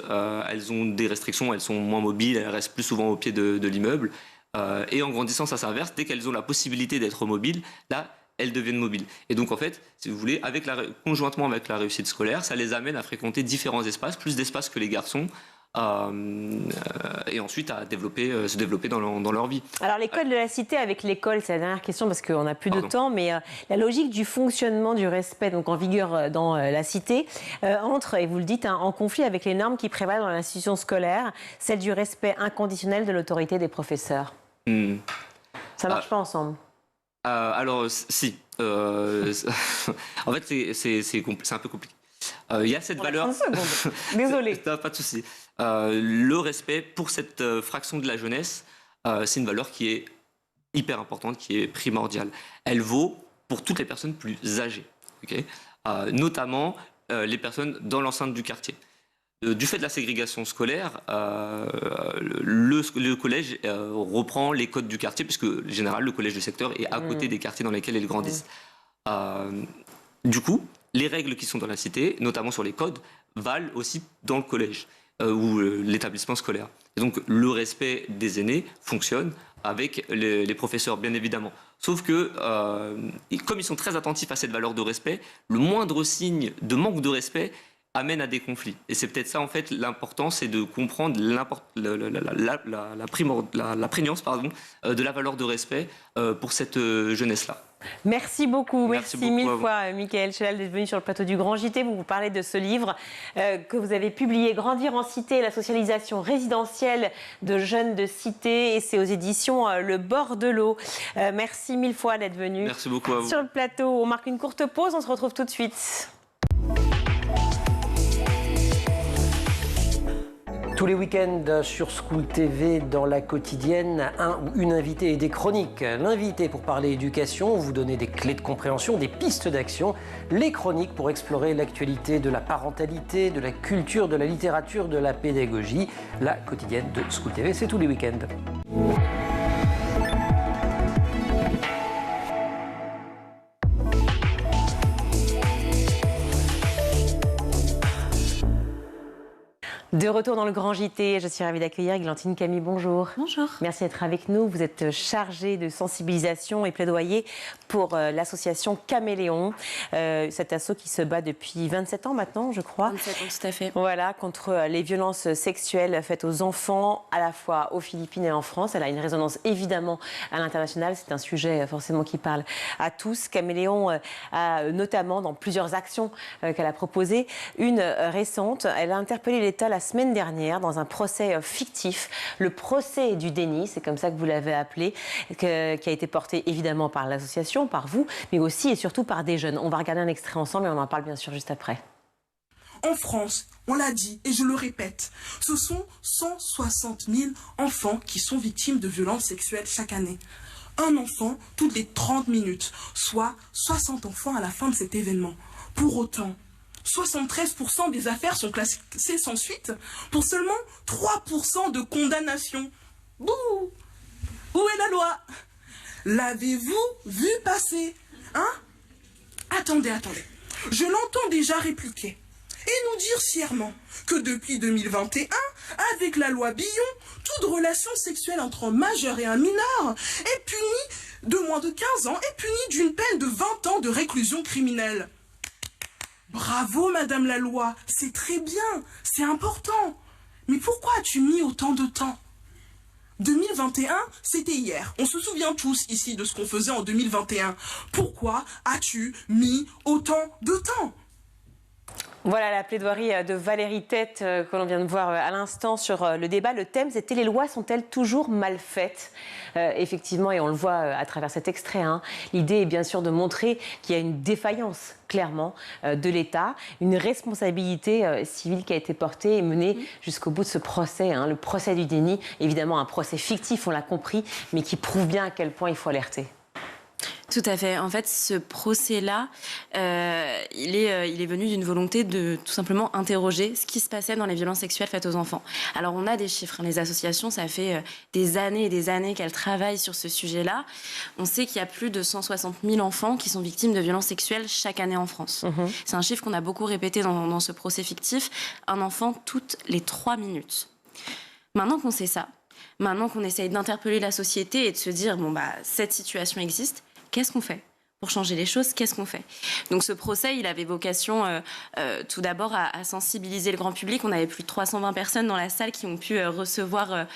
elles ont des restrictions, elles sont moins mobiles, elles restent plus souvent au pied de l'immeuble. Et en grandissant, ça s'inverse. Dès qu'elles ont la possibilité d'être mobiles, là, elles deviennent mobiles. Et donc, en fait, si vous voulez, conjointement avec la réussite scolaire, ça les amène à fréquenter différents espaces, plus d'espaces que les garçons, et ensuite à se développer dans leur vie. Alors l'école de la cité avec l'école, c'est la dernière question parce qu'on n'a plus de temps, mais la logique du fonctionnement du respect donc en vigueur dans la cité entre, et vous le dites, en conflit avec les normes qui prévalent dans l'institution scolaire, celle du respect inconditionnel de l'autorité des professeurs. Ça marche pas ensemble. Alors si, en fait c'est un peu compliqué. Il y a cette valeur. Désolé. Pas de souci. Le respect pour cette fraction de la jeunesse, c'est une valeur qui est hyper importante, qui est primordiale. Elle vaut pour toutes les personnes plus âgées, notamment les personnes dans l'enceinte du quartier. Du fait de la ségrégation scolaire, le collège reprend les codes du quartier, puisque en général le collège du secteur est à côté des quartiers dans lesquels ils grandissent. Du coup, les règles qui sont dans la cité, notamment sur les codes, valent aussi dans le collège ou l'établissement scolaire. Et donc le respect des aînés fonctionne avec les professeurs, bien évidemment. Sauf que, comme ils sont très attentifs à cette valeur de respect, le moindre signe de manque de respect amène à des conflits. Et c'est peut-être ça, en fait, l'important, c'est de comprendre la prégnance de la valeur de respect pour cette jeunesse-là. Merci beaucoup, merci mille fois, Michaël Chelal, d'être venu sur le plateau du Grand JT. Vous parlez de ce livre que vous avez publié, Grandir en cité, la socialisation résidentielle de jeunes de cité, et c'est aux éditions Le Bord de l'eau. Merci mille fois d'être venu. Merci beaucoup à vous. Sur le plateau, on marque une courte pause, on se retrouve tout de suite. Tous les week-ends sur School TV, dans la quotidienne, un ou une invitée et des chroniques. L'invité pour parler éducation, vous donner des clés de compréhension, des pistes d'action. Les chroniques pour explorer l'actualité de la parentalité, de la culture, de la littérature, de la pédagogie. La quotidienne de School TV, c'est tous les week-ends. De retour dans le Grand JT, je suis ravie d'accueillir Glantine Camille, bonjour. Bonjour. Merci d'être avec nous. Vous êtes chargée de sensibilisation et plaidoyer pour l'association Caméléon. Cet asso qui se bat depuis 27 ans maintenant, je crois. 27 ans, tout à fait. Voilà, contre les violences sexuelles faites aux enfants, à la fois aux Philippines et en France. Elle a une résonance évidemment à l'international. C'est un sujet forcément qui parle à tous. Caméléon a notamment, dans plusieurs actions qu'elle a proposées, une récente. Elle a interpellé l'État la semaine dernière dans un procès fictif, le procès du déni, c'est comme ça que vous l'avez appelé, qui a été porté évidemment par l'association, par vous, mais aussi et surtout par des jeunes. On va regarder un extrait ensemble et on en parle bien sûr juste après. En France, on l'a dit et je le répète, ce sont 160 000 enfants qui sont victimes de violences sexuelles chaque année. Un enfant toutes les 30 minutes, soit 60 enfants à la fin de cet événement. Pour autant, 73% des affaires sont classées sans suite pour seulement 3% de condamnation. Bouh! Où est la loi? L'avez-vous vu passer? Hein? Attendez. Je l'entends déjà répliquer et nous dire fièrement que depuis 2021, avec la loi Billon, toute relation sexuelle entre un majeur et un mineur est punie de moins de 15 ans et punie d'une peine de 20 ans de réclusion criminelle. Bravo, Madame la loi, c'est très bien, c'est important. Mais pourquoi as-tu mis autant de temps? 2021, c'était hier. On se souvient tous ici de ce qu'on faisait en 2021. Pourquoi as-tu mis autant de temps? Voilà la plaidoirie de Valérie Tête que l'on vient de voir à l'instant sur le débat. Le thème, c'était: les lois sont-elles toujours mal faites? Effectivement, et on le voit à travers cet extrait, hein. L'idée est bien sûr de montrer qu'il y a une défaillance, clairement, de l'État, une responsabilité civile qui a été portée et menée jusqu'au bout de ce procès, hein, le procès du déni. Évidemment, un procès fictif, on l'a compris, mais qui prouve bien à quel point il faut alerter. Tout à fait. En fait, ce procès-là, il est venu d'une volonté de tout simplement interroger ce qui se passait dans les violences sexuelles faites aux enfants. Alors, on a des chiffres. Les associations, ça fait des années et des années qu'elles travaillent sur ce sujet-là. On sait qu'il y a plus de 160 000 enfants qui sont victimes de violences sexuelles chaque année en France. C'est un chiffre qu'on a beaucoup répété dans ce procès fictif. Un enfant toutes les 3 minutes. Maintenant qu'on sait ça, maintenant qu'on essaye d'interpeller la société et de se dire, cette situation existe, qu'est-ce qu'on fait pour changer les choses? Qu'est-ce qu'on fait? Donc ce procès, il avait vocation tout d'abord à sensibiliser le grand public. On avait plus de 320 personnes dans la salle qui ont pu recevoir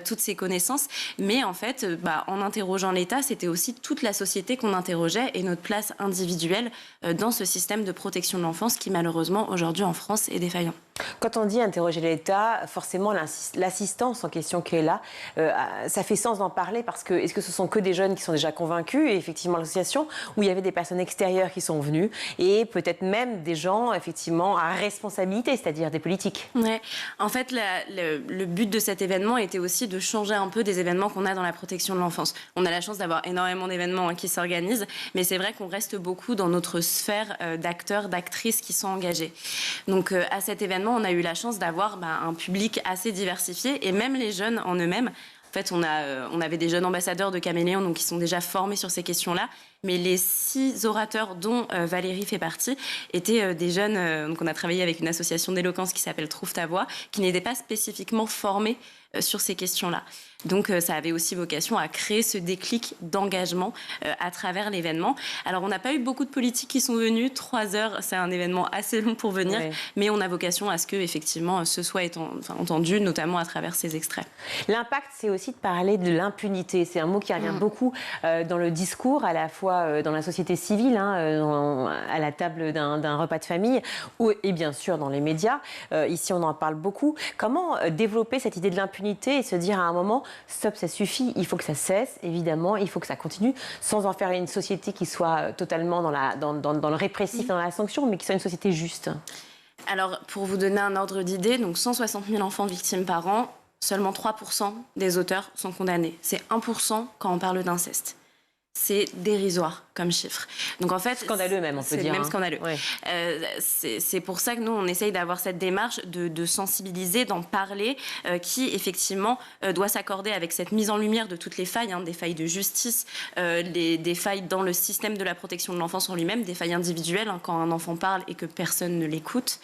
toutes ces connaissances. Mais en fait, en interrogeant l'État, c'était aussi toute la société qu'on interrogeait et notre place individuelle dans ce système de protection de l'enfance qui malheureusement aujourd'hui en France est défaillant. Quand on dit interroger l'État, forcément l'assistance en question qui est là, ça fait sens d'en parler parce que est-ce que ce sont que des jeunes qui sont déjà convaincus et effectivement l'association, ou il y avait des personnes extérieures qui sont venues et peut-être même des gens effectivement à responsabilité, c'est-à-dire des politiques? Ouais. En fait, le but de cet événement était aussi de changer un peu des événements qu'on a dans la protection de l'enfance. On a la chance d'avoir énormément d'événements qui s'organisent, mais c'est vrai qu'on reste beaucoup dans notre sphère d'acteurs, d'actrices qui sont engagés. Donc à cet événement, on a eu la chance d'avoir un public assez diversifié et même les jeunes en eux-mêmes. En fait, on avait des jeunes ambassadeurs de Caméléon donc, qui sont déjà formés sur ces questions-là. Mais les 6 orateurs dont Valérie fait partie étaient des jeunes. Donc on a travaillé avec une association d'éloquence qui s'appelle Trouve ta voix, qui n'était pas spécifiquement formée sur ces questions-là. Donc ça avait aussi vocation à créer ce déclic d'engagement à travers l'événement. Alors on n'a pas eu beaucoup de politiques qui sont venus. 3 heures, c'est un événement assez long pour venir. Ouais. Mais on a vocation à ce que effectivement ce soit entendu, notamment à travers ces extraits. L'impact, c'est aussi de parler de l'impunité. C'est un mot qui revient beaucoup dans le discours, à la fois dans la société civile, à la table d'un repas de famille, et bien sûr dans les médias. Ici, on en parle beaucoup. Comment développer cette idée de l'impunité et se dire à un moment, stop, ça suffit, il faut que ça cesse, évidemment, il faut que ça continue, sans en faire une société qui soit totalement dans le répressif, dans la sanction, mais qui soit une société juste? Alors, pour vous donner un ordre d'idée, donc 160 000 enfants victimes par an, seulement 3% des auteurs sont condamnés. C'est 1% quand on parle d'inceste. C'est dérisoire comme chiffre. Donc en fait, scandaleux même, on peut dire. C'est même scandaleux. Ouais. C'est pour ça que nous, on essaye d'avoir cette démarche de sensibiliser, d'en parler, qui effectivement doit s'accorder avec cette mise en lumière de toutes les failles, des failles de justice, des failles dans le système de la protection de l'enfance en lui-même, des failles individuelles, quand un enfant parle et que personne ne l'écoute,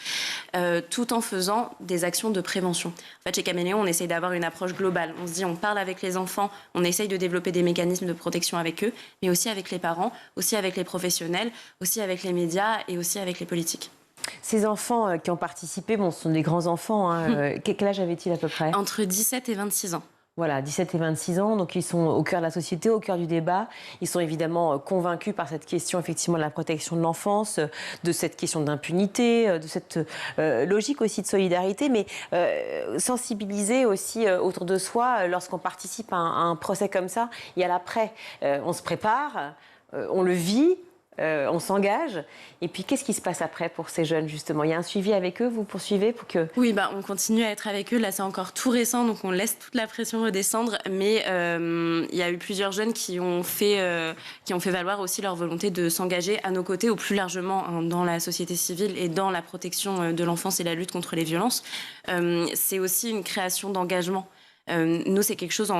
tout en faisant des actions de prévention. En fait, chez Caméléon, on essaye d'avoir une approche globale. On se dit, on parle avec les enfants, on essaye de développer des mécanismes de protection avec eux, mais aussi avec les parents, aussi avec les professionnels, aussi avec les médias et aussi avec les politiques. Ces enfants qui ont participé, ce sont des grands enfants. Quel âge avaient-ils à peu près? Entre 17 et 26 ans. Voilà, 17 et 26 ans, donc ils sont au cœur de la société, au cœur du débat. Ils sont évidemment convaincus par cette question effectivement de la protection de l'enfance, de cette question d'impunité, de cette logique aussi de solidarité, mais sensibiliser aussi autour de soi lorsqu'on participe à un procès comme ça. Il y a l'après, on se prépare, on le vit. on s'engage. Et puis, qu'est-ce qui se passe après pour ces jeunes, justement? Il y a un suivi avec eux, vous poursuivez pour que... Oui, on continue à être avec eux. Là, c'est encore tout récent, donc on laisse toute la pression redescendre. Mais il y a eu plusieurs jeunes qui ont fait valoir aussi leur volonté de s'engager à nos côtés, ou plus largement dans la société civile et dans la protection de l'enfance et la lutte contre les violences. C'est aussi une création d'engagement. Nous, c'est quelque chose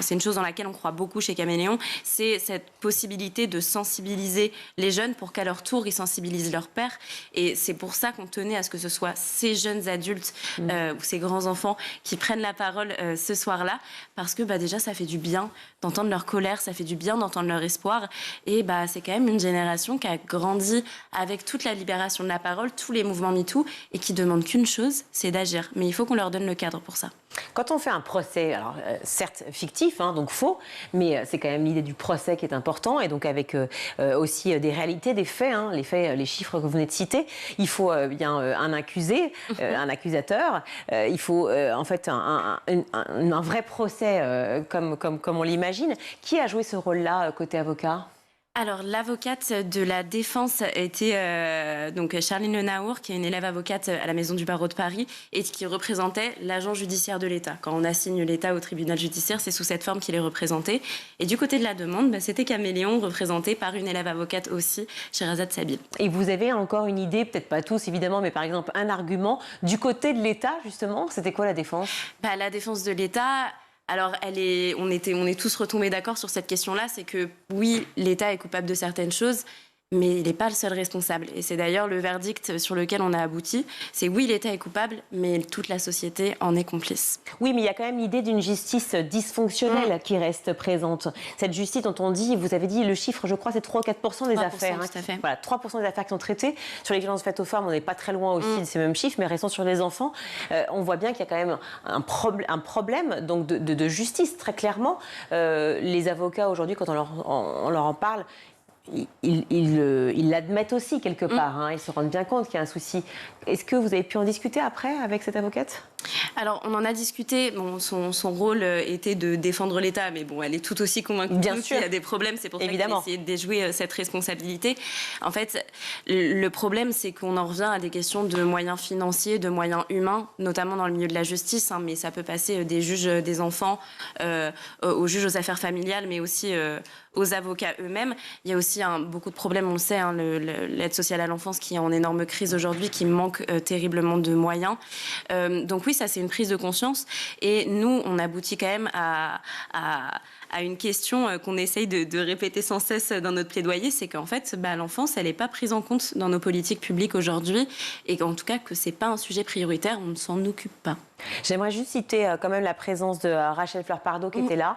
c'est une chose dans laquelle on croit beaucoup chez Caméléon, c'est cette possibilité de sensibiliser les jeunes pour qu'à leur tour, ils sensibilisent leurs pères. Et c'est pour ça qu'on tenait à ce que ce soit ces jeunes adultes ou ces grands-enfants qui prennent la parole ce soir-là, parce que déjà, ça fait du bien d'entendre leur colère, ça fait du bien d'entendre leur espoir. Et c'est quand même une génération qui a grandi avec toute la libération de la parole, tous les mouvements MeToo, et qui demande qu'une chose, c'est d'agir. Mais il faut qu'on leur donne le cadre pour ça. Quand on fait un procès, alors certes fictif, donc faux, mais c'est quand même l'idée du procès qui est important, et donc avec aussi des réalités, des faits, les faits, les chiffres que vous venez de citer. Il faut bien un accusé, un accusateur. Il faut en fait un vrai procès comme on l'imagine. Qui a joué ce rôle-là côté avocat ? Alors, l'avocate de la défense était donc Charline Lenaour, qui est une élève avocate à la Maison du Barreau de Paris et qui représentait l'agent judiciaire de l'État. Quand on assigne l'État au tribunal judiciaire, c'est sous cette forme qu'il est représenté. Et du côté de la demande, c'était Caméléon, représenté par une élève avocate aussi, Sherazade Sabil. Et vous avez encore une idée, peut-être pas tous évidemment, mais par exemple un argument du côté de l'État, justement? C'était quoi la défense? La défense de l'État... Alors, on est tous retombés d'accord sur cette question-là, c'est que oui, l'État est coupable de certaines choses, mais il n'est pas le seul responsable. Et c'est d'ailleurs le verdict sur lequel on a abouti. C'est oui, l'État est coupable, mais toute la société en est complice. Oui, mais il y a quand même l'idée d'une justice dysfonctionnelle qui reste présente. Cette justice dont on dit, vous avez dit le chiffre, je crois, c'est 3 ou 4% des affaires. Tout à fait. Voilà, 3% des affaires qui sont traitées. Sur les violences faites aux femmes, on n'est pas très loin aussi de ces mêmes chiffres, mais restons sur les enfants. On voit bien qu'il y a quand même un problème donc de justice, très clairement. Les avocats, aujourd'hui, quand on leur en parle, ils l'admettent aussi quelque part, ils se rendent bien compte qu'il y a un souci. Est-ce que vous avez pu en discuter après avec cette avocate ? Alors, on en a discuté. Son rôle était de défendre l'État, mais elle est tout aussi convaincue qu'il y a des problèmes. C'est pour ça qu'elle a essayé de déjouer cette responsabilité. En fait, le problème, c'est qu'on en revient à des questions de moyens financiers, de moyens humains, notamment dans le milieu de la justice, mais ça peut passer des juges des enfants aux juges aux affaires familiales, mais aussi aux avocats eux-mêmes. Il y a aussi beaucoup de problèmes, on le sait, l'aide sociale à l'enfance qui est en énorme crise aujourd'hui, qui manque terriblement de moyens. Donc oui, ça c'est une prise de conscience. Et nous, on aboutit quand même à une question qu'on essaye de répéter sans cesse dans notre plaidoyer, c'est qu'en fait, l'enfance, elle n'est pas prise en compte dans nos politiques publiques aujourd'hui, et qu'en tout cas, que c'est pas un sujet prioritaire, on ne s'en occupe pas. J'aimerais juste citer quand même la présence de Rachel Fleur-Pardo qui était là,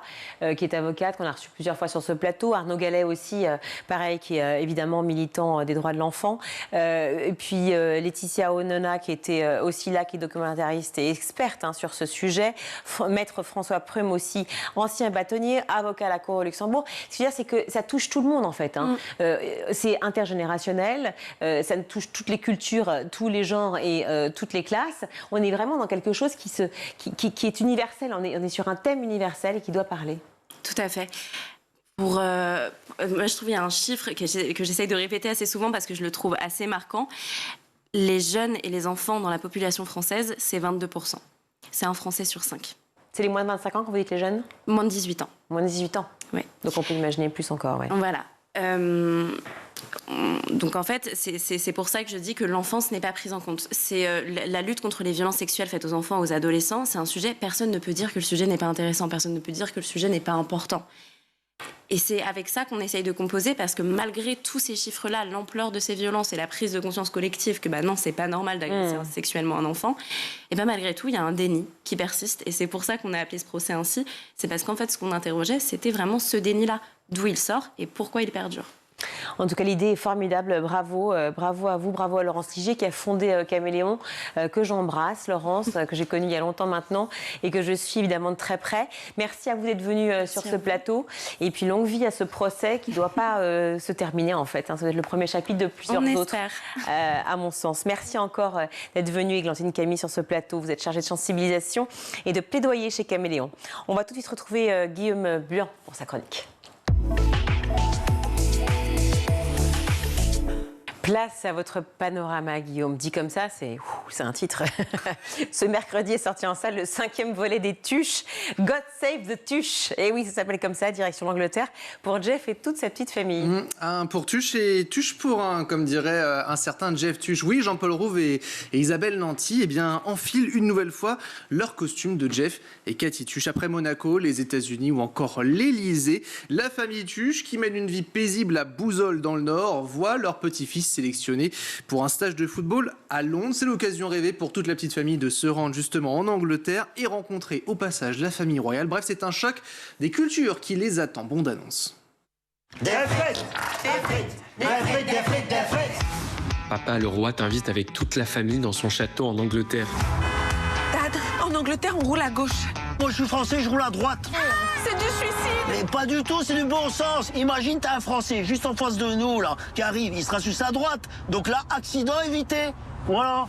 qui est avocate, qu'on a reçue plusieurs fois sur ce plateau. Arnaud Gallet aussi, pareil, qui est évidemment militant des droits de l'enfant. Et puis Laetitia Onona qui était aussi là, qui est documentariste et experte sur ce sujet. Maître François Prume aussi, ancien bâtonnier, avocat à la Cour au Luxembourg. Ce que je veux dire, c'est que ça touche tout le monde en fait. C'est intergénérationnel, ça touche toutes les cultures, tous les genres et toutes les classes. On est vraiment dans quelque chose qui est universel. On est sur un thème universel et qui doit parler. Tout à fait. Moi, je trouve qu'il y a un chiffre que j'essaye de répéter assez souvent parce que je le trouve assez marquant. Les jeunes et les enfants dans la population française, c'est 22%. C'est un Français sur 5. C'est les moins de 25 ans quand vous dites les jeunes ? Moins de 18 ans. Moins de 18 ans ? Oui. Donc on peut imaginer plus encore, oui. Voilà. Donc en fait, c'est pour ça que je dis que l'enfance n'est pas prise en compte. C'est la lutte contre les violences sexuelles faites aux enfants, aux adolescents. C'est un sujet, personne ne peut dire que le sujet n'est pas intéressant, personne ne peut dire que le sujet n'est pas important. Et c'est avec ça qu'on essaye de composer, parce que malgré tous ces chiffres-là, l'ampleur de ces violences et la prise de conscience collective que non, c'est pas normal d'agresser sexuellement un enfant, et malgré tout, il y a un déni qui persiste. Et c'est pour ça qu'on a appelé ce procès ainsi. C'est parce qu'en fait, ce qu'on interrogeait, c'était vraiment ce déni-là, d'où il sort et pourquoi il perdure. En tout cas, l'idée est formidable. Bravo, bravo à vous, bravo à Laurence Ligier qui a fondé Caméléon, que j'embrasse, Laurence, que j'ai connue il y a longtemps maintenant et que je suis évidemment de très près. Merci à vous d'être venue sur ce plateau. Et puis longue vie à ce procès qui ne doit pas se terminer en fait. Ça va être le premier chapitre de plusieurs autres, à mon sens. Merci encore d'être venue, Églantine Camille, sur ce plateau. Vous êtes chargée de sensibilisation et de plaidoyer chez Caméléon. On va tout de suite retrouver Guillaume Buan pour sa chronique. Place à votre panorama, Guillaume. Dit comme ça, c'est un titre. Ce mercredi est sorti en salle le 5e volet des Tuches. God Save the Tuche. Et oui, ça s'appelle comme ça, direction l'Angleterre, pour Jeff et toute sa petite famille. Un pour Tuche et Tuche pour un, comme dirait un certain Jeff Tuche. Oui, Jean-Paul Rouve et Isabelle Nanty enfilent une nouvelle fois leur costume de Jeff et Cathy Tuche. Après Monaco, les États-Unis ou encore l'Élysée, la famille Tuche, qui mène une vie paisible à Bouzolles dans le Nord, voit leur petit-fils sélectionné pour un stage de football à Londres. C'est l'occasion rêvée pour toute la petite famille de se rendre justement en Angleterre et rencontrer au passage la famille royale. Bref, c'est un choc des cultures qui les attend. Bande annonce. Des frites, des frites, des frites, des frites, des frites. Papa le roi t'invite avec toute la famille dans son château en Angleterre. Dad, en Angleterre, on roule à gauche. Moi, je suis français, je roule à droite. C'est du suicide. Mais pas du tout, c'est du bon sens. Imagine, t'as un Français juste en face de nous, là, qui arrive, il sera sur sa droite. Donc là, accident évité. Voilà.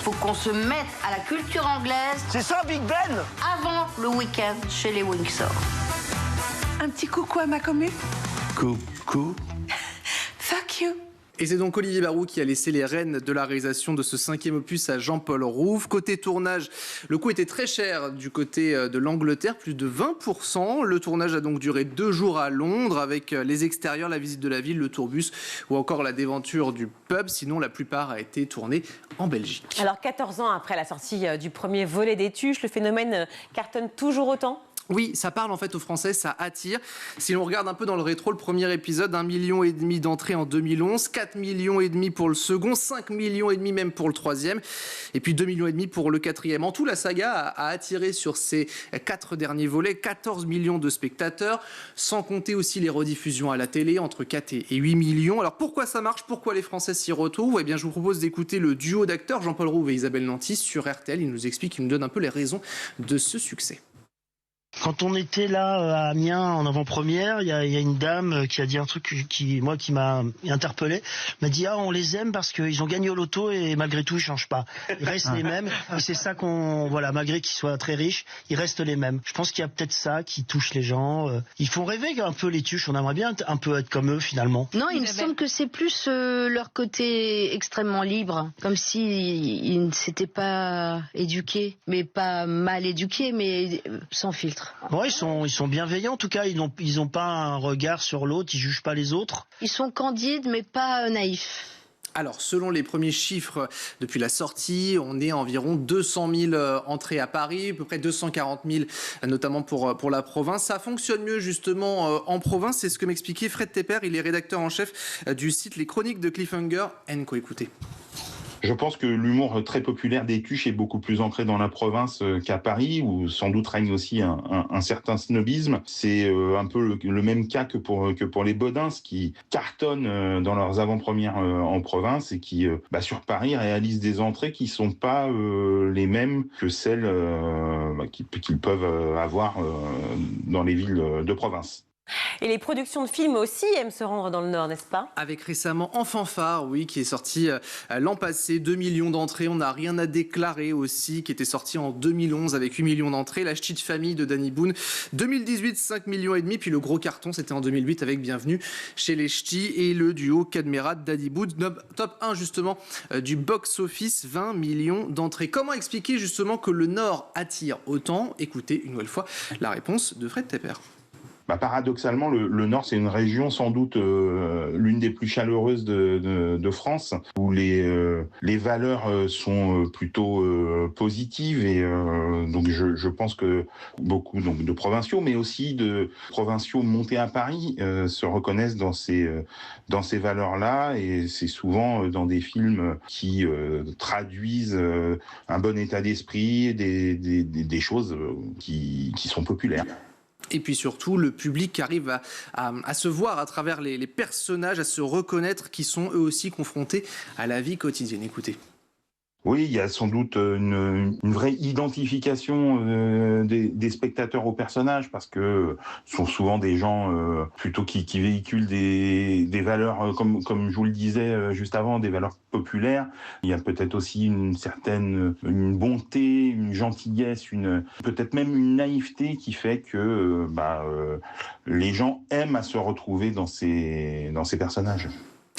Faut qu'on se mette à la culture anglaise. C'est ça, Big Ben. Avant le week-end chez les Windsor. Un petit coucou à ma commu. Coucou. Fuck you. Et c'est donc Olivier Barou qui a laissé les rênes de la réalisation de ce 5e opus à Jean-Paul Rouve. Côté tournage, le coût était très cher du côté de l'Angleterre, plus de 20%. Le tournage a donc duré 2 jours à Londres avec les extérieurs, la visite de la ville, le tourbus ou encore la déventure du pub. Sinon, la plupart a été tournée en Belgique. Alors, 14 ans après la sortie du premier volet des Tuches, le phénomène cartonne toujours autant ? Oui, ça parle en fait aux Français, ça attire. Si l'on regarde un peu dans le rétro, le premier épisode, 1,5 million d'entrées en 2011, 4,5 millions pour le second, 5,5 millions même pour le troisième, et puis 2,5 millions pour le quatrième. En tout, la saga a attiré sur ces 4 derniers volets 14 millions de spectateurs, sans compter aussi les rediffusions à la télé, entre 4 et 8 millions. Alors pourquoi ça marche ? Pourquoi les Français s'y retrouvent ? Eh bien, je vous propose d'écouter le duo d'acteurs, Jean-Paul Rouve et Isabelle Nanty, sur RTL. Ils nous expliquent, ils nous donnent un peu les raisons de ce succès. Quand on était là à Amiens en avant-première, il y a une dame qui a dit un truc qui m'a interpellé. Elle m'a dit on les aime parce qu'ils ont gagné au loto et malgré tout ils changent pas. Ils restent les mêmes et c'est ça malgré qu'ils soient très riches, ils restent les mêmes. Je pense qu'il y a peut-être ça qui touche les gens. Ils font rêver un peu les Tuches. On aimerait bien un peu être comme eux finalement. Non, il me semble que c'est plus leur côté extrêmement libre, comme s'ils ne s'étaient pas éduqués, mais pas mal éduqués, mais sans filtre. Ouais, ils sont bienveillants en tout cas, ils n'ont pas un regard sur l'autre, ils jugent pas les autres. Ils sont candides mais pas naïfs. Alors, selon les premiers chiffres depuis la sortie, on est à environ 200 000 entrées à Paris, à peu près 240 000 notamment pour la province. Ça fonctionne mieux justement en province, c'est ce que m'expliquait Fred Tepper, il est rédacteur en chef du site Les Chroniques de Cliffhanger & Co. Écoutez. Je pense que l'humour très populaire des Tuches est beaucoup plus ancré dans la province qu'à Paris, où sans doute règne aussi un certain snobisme. C'est un peu le même cas que pour les Bodins, qui cartonnent dans leurs avant-premières en province et qui, sur Paris, réalisent des entrées qui sont pas les mêmes que celles qu'ils peuvent avoir dans les villes de province. Et les productions de films aussi aiment se rendre dans le Nord, n'est-ce pas ? Avec récemment En Fanfare, oui, qui est sorti l'an passé, 2 millions d'entrées. On n'a rien à déclarer aussi, qui était sorti en 2011 avec 8 millions d'entrées. La Ch'ti de famille de Danny Boone, 2018, 5,5 millions. Puis le gros carton, c'était en 2008 avec Bienvenue chez les Ch'tis et le duo Cadmerat Danny Boone, top 1 justement du box-office, 20 millions d'entrées. Comment expliquer justement que le Nord attire autant ? Écoutez une nouvelle fois la réponse de Fred Tepper. Paradoxalement, le Nord, c'est une région sans doute l'une des plus chaleureuses de France, où les valeurs sont plutôt positives. Et donc, je pense que beaucoup de provinciaux, mais aussi de provinciaux montés à Paris, se reconnaissent dans ces valeurs-là. Et c'est souvent dans des films qui traduisent un bon état d'esprit, des choses qui sont populaires. Et puis surtout, le public arrive à se voir à travers les personnages, à se reconnaître, qui sont eux aussi confrontés à la vie quotidienne. Écoutez. Oui, il y a sans doute une vraie identification des spectateurs aux personnages, parce que ce sont souvent des gens plutôt qui véhiculent des valeurs, comme je vous le disais juste avant, des valeurs populaires. Il y a peut-être aussi une bonté, une gentillesse, peut-être même une naïveté qui fait que les gens aiment à se retrouver dans ces personnages.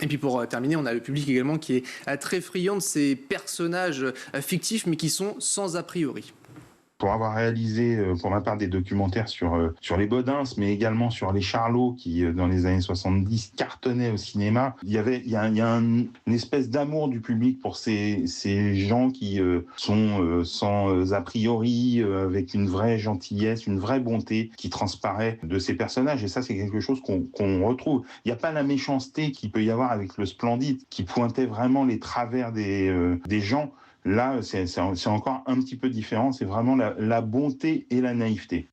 Et puis pour terminer, on a le public également qui est très friand de ces personnages fictifs mais qui sont sans a priori. Pour avoir réalisé, pour ma part, des documentaires sur les Bodins, mais également sur les Charlots, qui, dans les années 70, cartonnaient au cinéma, il y a une espèce d'amour du public pour ces gens qui sont sans a priori, avec une vraie gentillesse, une vraie bonté qui transparaît de ces personnages. Et ça, c'est quelque chose qu'on retrouve. Il n'y a pas la méchanceté qu'il peut y avoir avec le Splendide, qui pointait vraiment les travers des gens. Là, c'est encore un petit peu différent. C'est vraiment la bonté et la naïveté.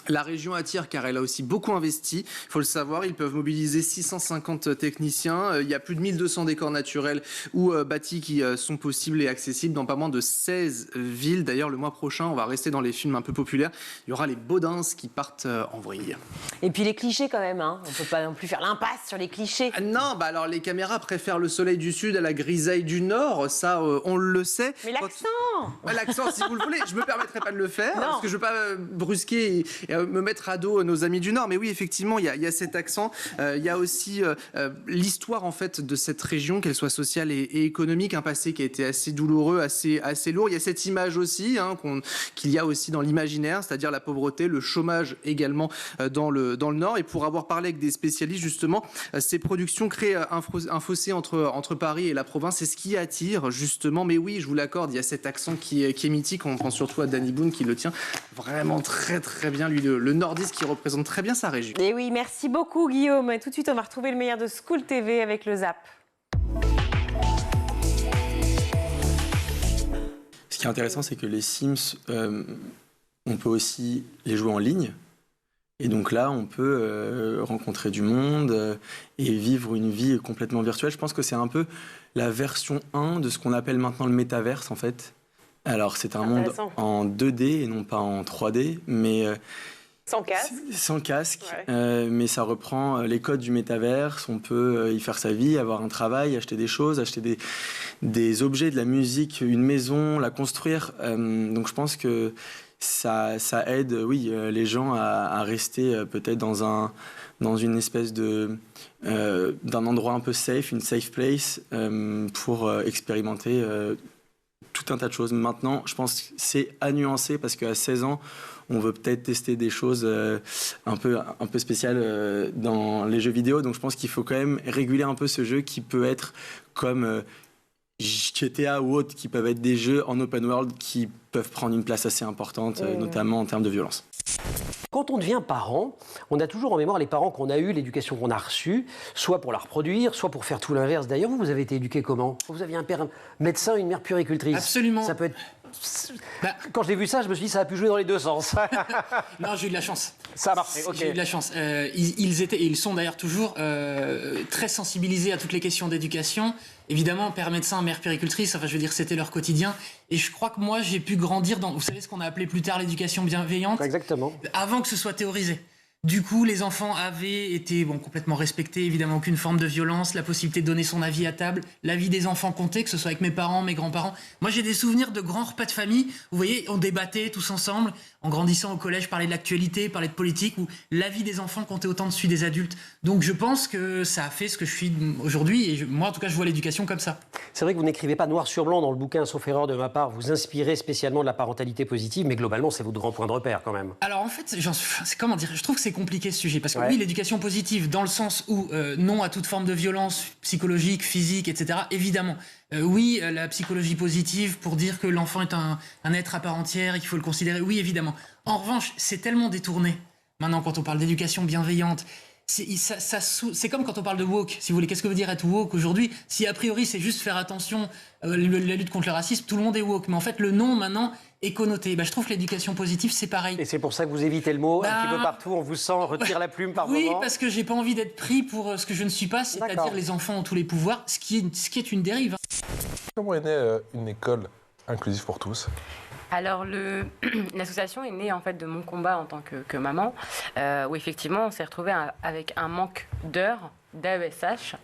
La région attire car elle a aussi beaucoup investi. Il faut le savoir, ils peuvent mobiliser 650 techniciens. Il y a plus de 1200 décors naturels ou bâtis qui sont possibles et accessibles dans pas moins de 16 villes. D'ailleurs, le mois prochain, on va rester dans les films un peu populaires. Il y aura les Bodins qui partent en vrille. Et puis les clichés quand même, hein. On ne peut pas non plus faire l'impasse sur les clichés. Non, alors les caméras préfèrent le soleil du sud à la grisaille du nord. Ça, on le sait. Mais l'accent L'accent, si vous le voulez. Je ne me permettrai pas de le faire parce que je ne veux pas brusquer et me mettre à dos nos amis du Nord. Mais oui, effectivement, il y a cet accent. Il y a aussi l'histoire en fait de cette région, qu'elle soit sociale et économique, un passé qui a été assez douloureux, assez lourd. Il y a cette image aussi qu'il y a aussi dans l'imaginaire, c'est-à-dire la pauvreté, le chômage également dans le Nord. Et pour avoir parlé avec des spécialistes, justement, ces productions créent un fossé entre Paris et la province. C'est ce qui attire, justement. Mais oui, je vous l'accorde, il y a cet accent qui est mythique. On pense surtout à Danny Boone qui le tient vraiment très très bien, lui, le nordiste qui représente très bien sa région. Et oui, merci beaucoup Guillaume. Et tout de suite, on va retrouver le meilleur de School TV avec le Zap. Ce qui est intéressant, c'est que les Sims, on peut aussi les jouer en ligne. Et donc là, on peut rencontrer du monde et vivre une vie complètement virtuelle. Je pense que c'est un peu la version 1 de ce qu'on appelle maintenant le métaverse, en fait. Alors, c'est un monde en 2D et non pas en 3D, mais... Sans casque. Sans casque, ouais. Mais ça reprend les codes du métaverse. On peut y faire sa vie, avoir un travail, acheter des choses, acheter des objets, de la musique, une maison, la construire. Donc je pense que ça aide, oui, les gens à rester peut-être dans une espèce d'un endroit un peu safe, une safe place, pour expérimenter tout un tas de choses. Maintenant, je pense que c'est à nuancer parce qu'à 16 ans, on veut peut-être tester des choses un peu spéciales dans les jeux vidéo. Donc je pense qu'il faut quand même réguler un peu ce jeu qui peut être comme GTA ou autre, qui peuvent être des jeux en open world qui peuvent prendre une place assez importante, notamment en termes de violence. Quand on devient parent, on a toujours en mémoire les parents qu'on a eus, l'éducation qu'on a reçue, soit pour la reproduire, soit pour faire tout l'inverse. D'ailleurs, vous avez été éduqué comment ? Vous aviez un père médecin, une mère puéricultrice. Absolument. Ça peut être... Quand j'ai vu ça, je me suis dit ça a pu jouer dans les deux sens. Non, j'ai eu de la chance. Ça a marché, ok. J'ai eu de la chance. Ils étaient, et ils sont d'ailleurs toujours, très sensibilisés à toutes les questions d'éducation. Évidemment, père médecin, mère puéricultrice, enfin je veux dire, c'était leur quotidien. Et je crois que moi, j'ai pu grandir dans, vous savez, ce qu'on a appelé plus tard l'éducation bienveillante. Exactement. Avant que ce soit théorisé. Du coup, les enfants avaient été complètement respectés, évidemment aucune forme de violence, la possibilité de donner son avis à table, l'avis des enfants comptait, que ce soit avec mes parents, mes grands-parents. Moi, j'ai des souvenirs de grands repas de famille, vous voyez, on débattait tous ensemble, en grandissant au collège, parler de l'actualité, parler de politique, où l'avis des enfants comptait autant de celui des adultes. Donc je pense que ça a fait ce que je suis aujourd'hui, et moi en tout cas, je vois l'éducation comme ça. C'est vrai que vous n'écrivez pas noir sur blanc dans le bouquin, sauf erreur de ma part, vous inspirez spécialement de la parentalité positive, mais globalement, c'est votre grand point de repère quand même. Alors en fait, c'est comment dire, je trouve que c'est compliqué ce sujet, parce que oui, l'éducation positive, dans le sens où non à toute forme de violence psychologique, physique, etc., évidemment. Oui, la psychologie positive pour dire que l'enfant est un être à part entière et qu'il faut le considérer, oui, évidemment. En revanche, c'est tellement détourné, maintenant, quand on parle d'éducation bienveillante. C'est comme quand on parle de woke, si vous voulez. Qu'est-ce que veut dire être woke aujourd'hui ? Si a priori c'est juste faire attention, la lutte contre le racisme, tout le monde est woke. Mais en fait, le nom maintenant est connoté. Je trouve que l'éducation positive, c'est pareil. Et c'est pour ça que vous évitez le mot un petit peu partout, on vous sent, retire la plume par moment. Oui, parce que j'ai pas envie d'être pris pour ce que je ne suis pas, c'est-à-dire les enfants ont tous les pouvoirs, ce qui est une dérive. Comment est née une école inclusive pour tous ? Alors, l'association est née en fait de mon combat en tant que maman, où effectivement on s'est retrouvé avec un manque d'heures d'AESH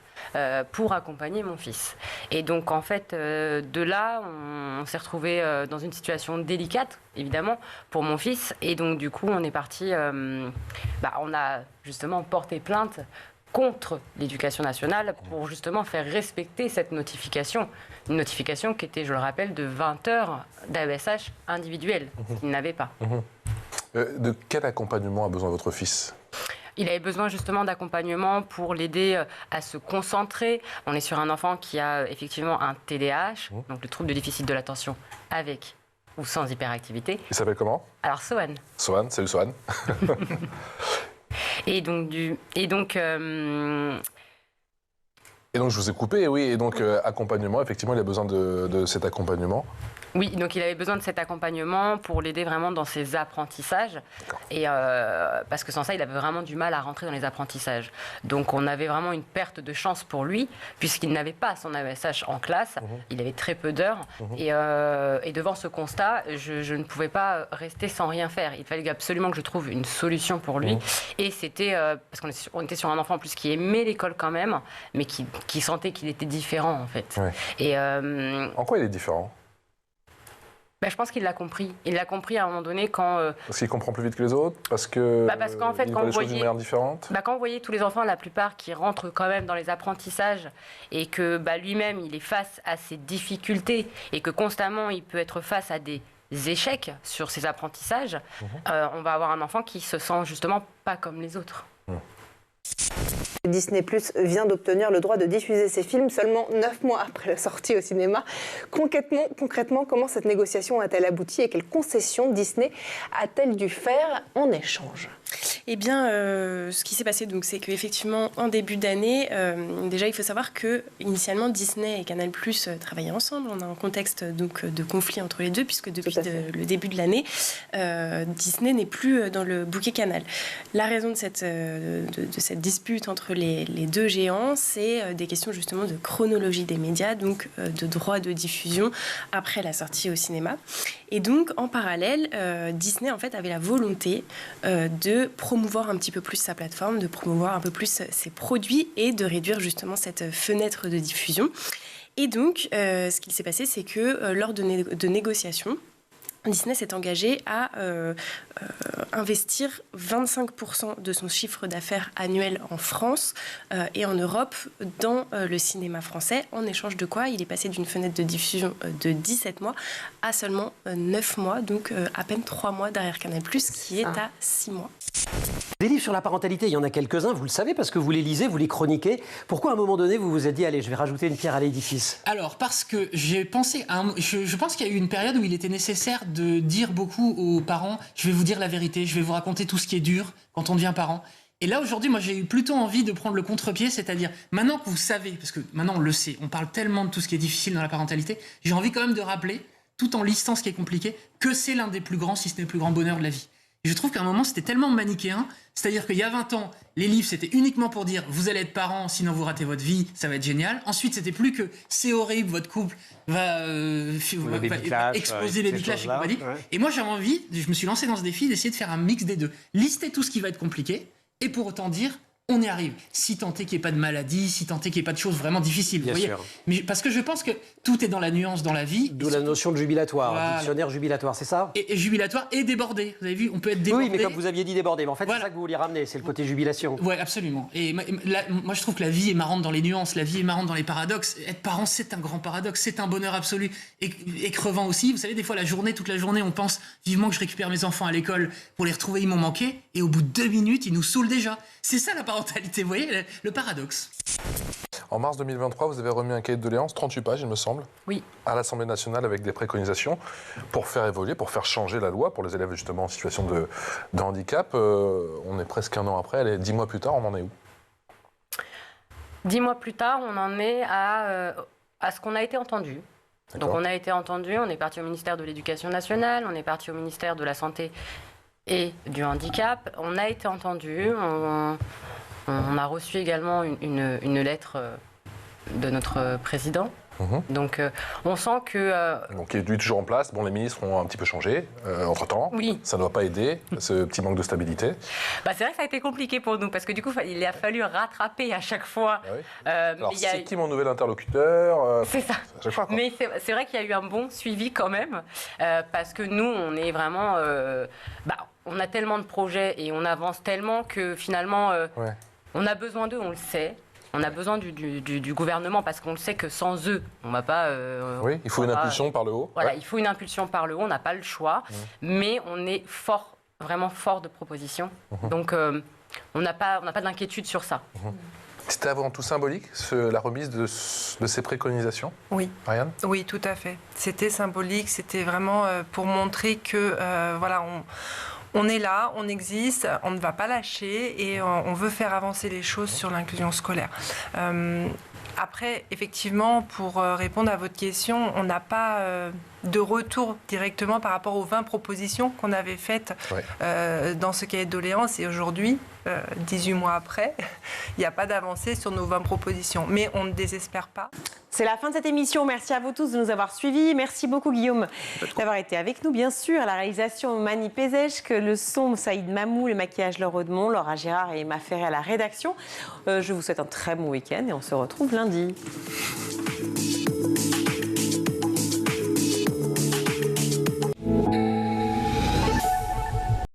pour accompagner mon fils. Et donc en fait, de là, on s'est retrouvé dans une situation délicate, évidemment, pour mon fils. Et donc du coup, on est parti, on a justement porté plainte contre l'éducation nationale pour justement faire respecter cette notification. Une notification qui était, je le rappelle, de 20 heures d'AESH individuel, qu'il n'avait pas. De quel accompagnement a besoin votre fils ? Il avait besoin justement d'accompagnement pour l'aider à se concentrer. On est sur un enfant qui a effectivement un TDAH, donc le trouble de déficit de l'attention avec ou sans hyperactivité. Il s'appelle comment ? Alors Sohan. Sohan, salut Sohan. Et donc je vous ai coupé, oui, et donc accompagnement, effectivement, il a besoin de cet accompagnement. Oui, donc il avait besoin de cet accompagnement pour l'aider vraiment dans ses apprentissages. Et parce que sans ça, il avait vraiment du mal à rentrer dans les apprentissages. Donc on avait vraiment une perte de chance pour lui, puisqu'il n'avait pas son AESH en classe, il avait très peu d'heures. Et devant ce constat, je ne pouvais pas rester sans rien faire. Il fallait absolument que je trouve une solution pour lui. Et c'était, parce qu'on était sur un enfant en plus qui aimait l'école quand même, mais qui sentait qu'il était différent en fait. Ouais. Et, en quoi il est différent ? Je pense qu'il l'a compris. Il l'a compris à un moment donné quand... Parce qu'il comprend plus vite que les autres ? Parce que parce qu'en fait, il voit les choses d'une manière différente ? Quand vous voyez tous les enfants, la plupart qui rentrent quand même dans les apprentissages et que lui-même, il est face à ses difficultés et que constamment, il peut être face à des échecs sur ses apprentissages, on va avoir un enfant qui se sent justement pas comme les autres. Disney+ vient d'obtenir le droit de diffuser ses films seulement 9 mois après la sortie au cinéma. Concrètement, comment cette négociation a-t-elle abouti et quelles concessions Disney a-t-elle dû faire en échange ? Eh bien, ce qui s'est passé, c'est qu'effectivement, en début d'année, déjà, il faut savoir que initialement, Disney et Canal+ travaillaient ensemble. On a un contexte de conflit entre les deux, puisque depuis le début de l'année, Disney n'est plus dans le bouquet Canal. La raison de cette dispute entre les deux géants, c'est des questions justement de chronologie des médias, donc de droits de diffusion après la sortie au cinéma. Et donc, en parallèle, Disney, en fait, avait la volonté de promouvoir un petit peu plus sa plateforme, de promouvoir un peu plus ses produits et de réduire justement cette fenêtre de diffusion. Et donc, ce qu'il s'est passé, c'est que lors de négociations, Disney s'est engagé à investir 25% de son chiffre d'affaires annuel en France et en Europe dans le cinéma français. En échange de quoi, il est passé d'une fenêtre de diffusion de 17 mois à seulement 9 mois, donc à peine 3 mois derrière Canal+, qui est à 6 mois. Des livres sur la parentalité, il y en a quelques-uns, vous le savez, parce que vous les lisez, vous les chroniquez. Pourquoi à un moment donné, vous vous êtes dit, allez, je vais rajouter une pierre à l'édifice ? Alors, parce que j'ai pensé je pense qu'il y a eu une période où il était nécessaire de dire beaucoup aux parents, je vais vous dire la vérité, je vais vous raconter tout ce qui est dur quand on devient parent. Et là, aujourd'hui, moi, j'ai eu plutôt envie de prendre le contre-pied, c'est-à-dire, maintenant que vous savez, parce que maintenant on le sait, on parle tellement de tout ce qui est difficile dans la parentalité, j'ai envie quand même de rappeler, tout en listant ce qui est compliqué, que c'est l'un des plus grands, si ce n'est le plus grand bonheur de la vie. Et je trouve qu'à un moment, c'était tellement manichéen, c'est-à-dire qu'il y a 20 ans, les livres, c'était uniquement pour dire « vous allez être parent, sinon vous ratez votre vie, ça va être génial ». Ensuite, c'était plus que « c'est horrible, votre couple va exploser les biclages et compagnie ». Et moi, j'avais envie, je me suis lancé dans ce défi d'essayer de faire un mix des deux. Lister tout ce qui va être compliqué et pour autant dire « on y arrive ». Si tant est qu'il n'y ait pas de maladie, si tant est qu'il n'y ait pas de choses vraiment difficiles. Bien sûr. Mais parce que je pense que tout est dans la nuance dans la vie. D'où la notion de jubilatoire, dictionnaire jubilatoire, c'est ça ? Et jubilatoire et débordé. Vous avez vu, on peut être débordé. Oui, mais comme vous aviez dit débordé. Mais en fait, c'est ça que vous vouliez ramener, c'est le côté jubilation. Oui, absolument. Et moi, je trouve que la vie est marrante dans les nuances, la vie est marrante dans les paradoxes. Être parent, c'est un grand paradoxe, c'est un bonheur absolu. Et crevant aussi. Vous savez, des fois, toute la journée, on pense vivement que je récupère mes enfants à l'école pour les retrouver, ils m'ont manqué. Et au bout de 2 minutes, ils nous saoulent déjà. C'est ça la parentalité, vous voyez, le paradoxe. En mars 2023, vous avez remis un cahier de doléances, 38 pages, il me semble, à l'Assemblée nationale avec des préconisations pour faire évoluer, pour faire changer la loi pour les élèves justement en situation de handicap. On est presque 1 an après, allez, 10 mois plus tard, on en est où ? 10 mois plus tard, on en est à ce qu'on a été entendu. Donc on a été entendu, on est parti au ministère de l'Éducation nationale, on est parti au ministère de la Santé et du Handicap. On a été entendu, on a reçu également une lettre de notre président. Donc on sent que... Donc il est lui toujours en place. Bon, les ministres ont un petit peu changé entre-temps. Oui. Ça ne doit pas aider, ce petit manque de stabilité. C'est vrai que ça a été compliqué pour nous, parce que du coup, il a fallu rattraper à chaque fois. Alors, c'est qui mon nouvel interlocuteur C'est ça. À chaque fois, mais c'est vrai qu'il y a eu un bon suivi quand même, parce que nous, on est vraiment... on a tellement de projets et on avance tellement que finalement... On a besoin d'eux, on le sait. On a besoin du gouvernement parce qu'on le sait que sans eux, on ne va pas... oui, il faut une impulsion par le haut. Voilà, il faut une impulsion par le haut, on n'a pas le choix. Mais on est fort, vraiment fort de propositions. Donc, on n'a pas d'inquiétude sur ça. C'était avant tout symbolique, la remise de ces préconisations? Oui. Ariane? Oui, tout à fait. C'était symbolique, c'était vraiment pour montrer que, voilà, on est là, on existe, on ne va pas lâcher et on veut faire avancer les choses sur l'inclusion scolaire. Après, effectivement, pour répondre à votre question, on n'a pas de retour directement par rapport aux 20 propositions qu'on avait faites dans ce cahier de doléances. Et aujourd'hui, 18 mois après, il n'y a pas d'avancée sur nos 20 propositions. Mais on ne désespère pas. C'est la fin de cette émission. Merci à vous tous de nous avoir suivis. Merci beaucoup, Guillaume, d'avoir été avec nous, bien sûr. À la réalisation, Mani Pézèche, le son, Saïd Mamou, le maquillage, Laure Audemont, Laura Gérard et Emma Ferré à la rédaction. Je vous souhaite un très bon week-end et on se retrouve lundi.